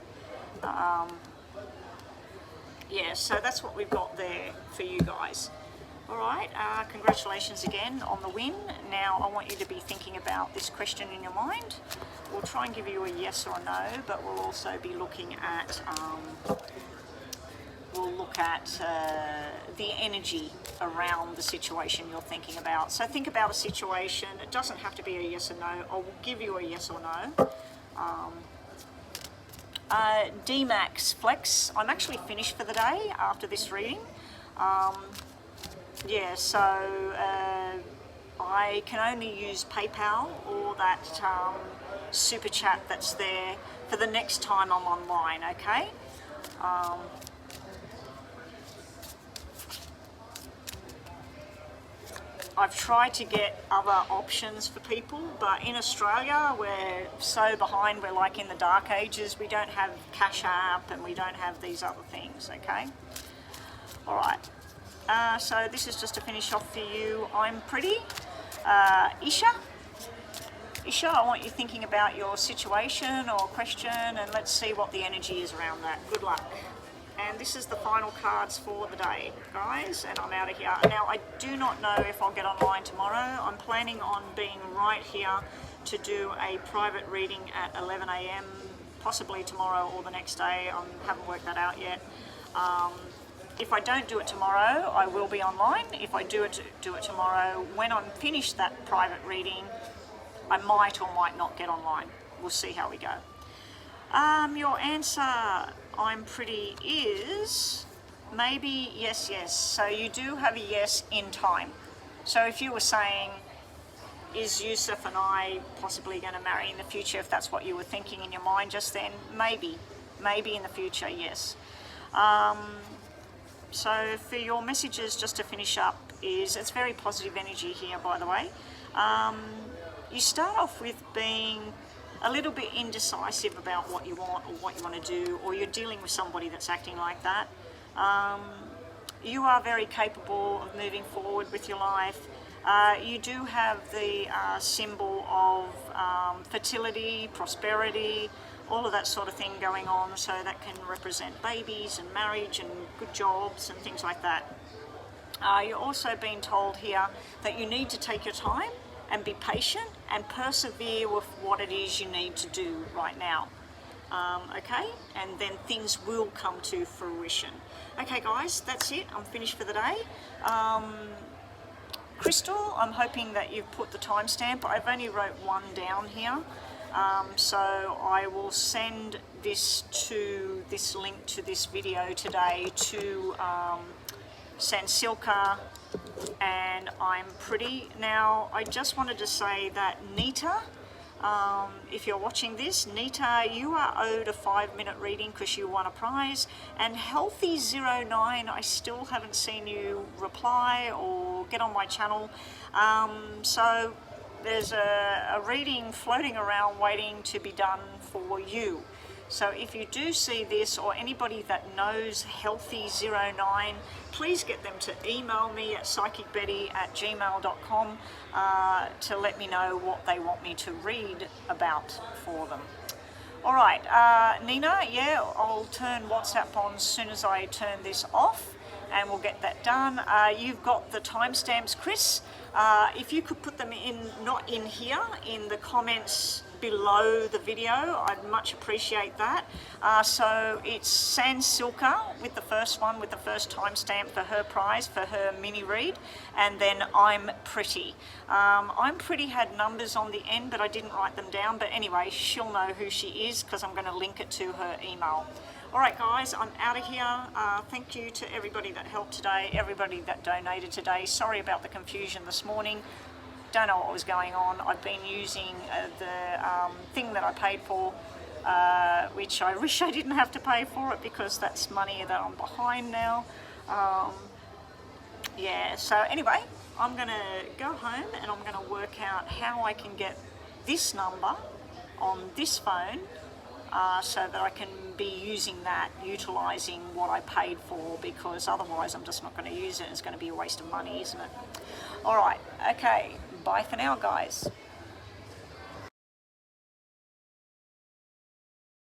Yeah, so that's what we've got there for you guys. All right, congratulations again on the win. Now I want you to be thinking about this question in your mind. We'll try and give you a yes or a no, but we'll also be looking at the energy around the situation you're thinking about. So think about a situation. It doesn't have to be a yes or no. I'll give you a yes or no. D-Max Flex, I'm actually finished for the day after this reading. Yeah, so I can only use PayPal or that super chat that's there for the next time I'm online, okay? I've tried to get other options for people, but in Australia we're so behind, we're like in the dark ages, we don't have Cash App and we don't have these other things, okay? All right, so this is just to finish off for you. I'm pretty. Isha, I want you thinking about your situation or question, and let's see what the energy is around that. Good luck. And this is the final cards for the day, guys, and I'm out of here. Now, I do not know if I'll get online tomorrow. I'm planning on being right here to do a private reading at 11 a.m, possibly tomorrow or the next day. I haven't worked that out yet. If I don't do it tomorrow, I will be online. If I do it tomorrow, when I'm finished that private reading, I might or might not get online. We'll see how we go. Your answer, I'm pretty, is maybe yes. So you do have a yes in time. So if you were saying, is Yusuf and I possibly going to marry in the future, if that's what you were thinking in your mind just then, maybe in the future, yes. So for your messages, just to finish up, is it's very positive energy here, by the way. You start off with being a little bit indecisive about what you want or what you want to do, or you're dealing with somebody that's acting like that. You are very capable of moving forward with your life. You do have the symbol of fertility, prosperity, all of that sort of thing going on, so that can represent babies and marriage and good jobs and things like that. You're also being told here that you need to take your time and be patient and persevere with what it is you need to do right now. Okay, and then things will come to fruition. Okay guys, that's it, I'm finished for the day. Crystal, I'm hoping that you've put the timestamp. I've only wrote one down here, so I will send this link to this video today to Sansilka and I'm pretty. Now, I just wanted to say that Nita, if you're watching this, Nita, you are owed a 5-minute reading because you won a prize. And Healthy09, I still haven't seen you reply or get on my channel. So there's a reading floating around waiting to be done for you. So if you do see this, or anybody that knows Healthy09, please get them to email me at psychicbetty@gmail.com to let me know what they want me to read about for them. All right, Nina, yeah, I'll turn WhatsApp on as soon as I turn this off, and we'll get that done. You've got the timestamps, Chris. If you could put them in, not in here, in the comments below the video, I'd much appreciate that. So it's Sansilka with the first one, with the first timestamp for her prize, for her mini read, and then I'm Pretty. I'm Pretty had numbers on the end, but I didn't write them down, but anyway, she'll know who she is because I'm going to link it to her email. All right, guys, I'm out of here. Thank you to everybody that helped today, everybody that donated today. Sorry about the confusion this morning. Don't know what was going on. I've been using the thing that I paid for, which I wish I didn't have to pay for it because that's money that I'm behind now. Yeah, so anyway, I'm going to go home and I'm going to work out how I can get this number on this phone so that I can be using that, utilising what I paid for, because otherwise I'm just not going to use it. It's going to be a waste of money, isn't it? All right, okay, bye for now, guys.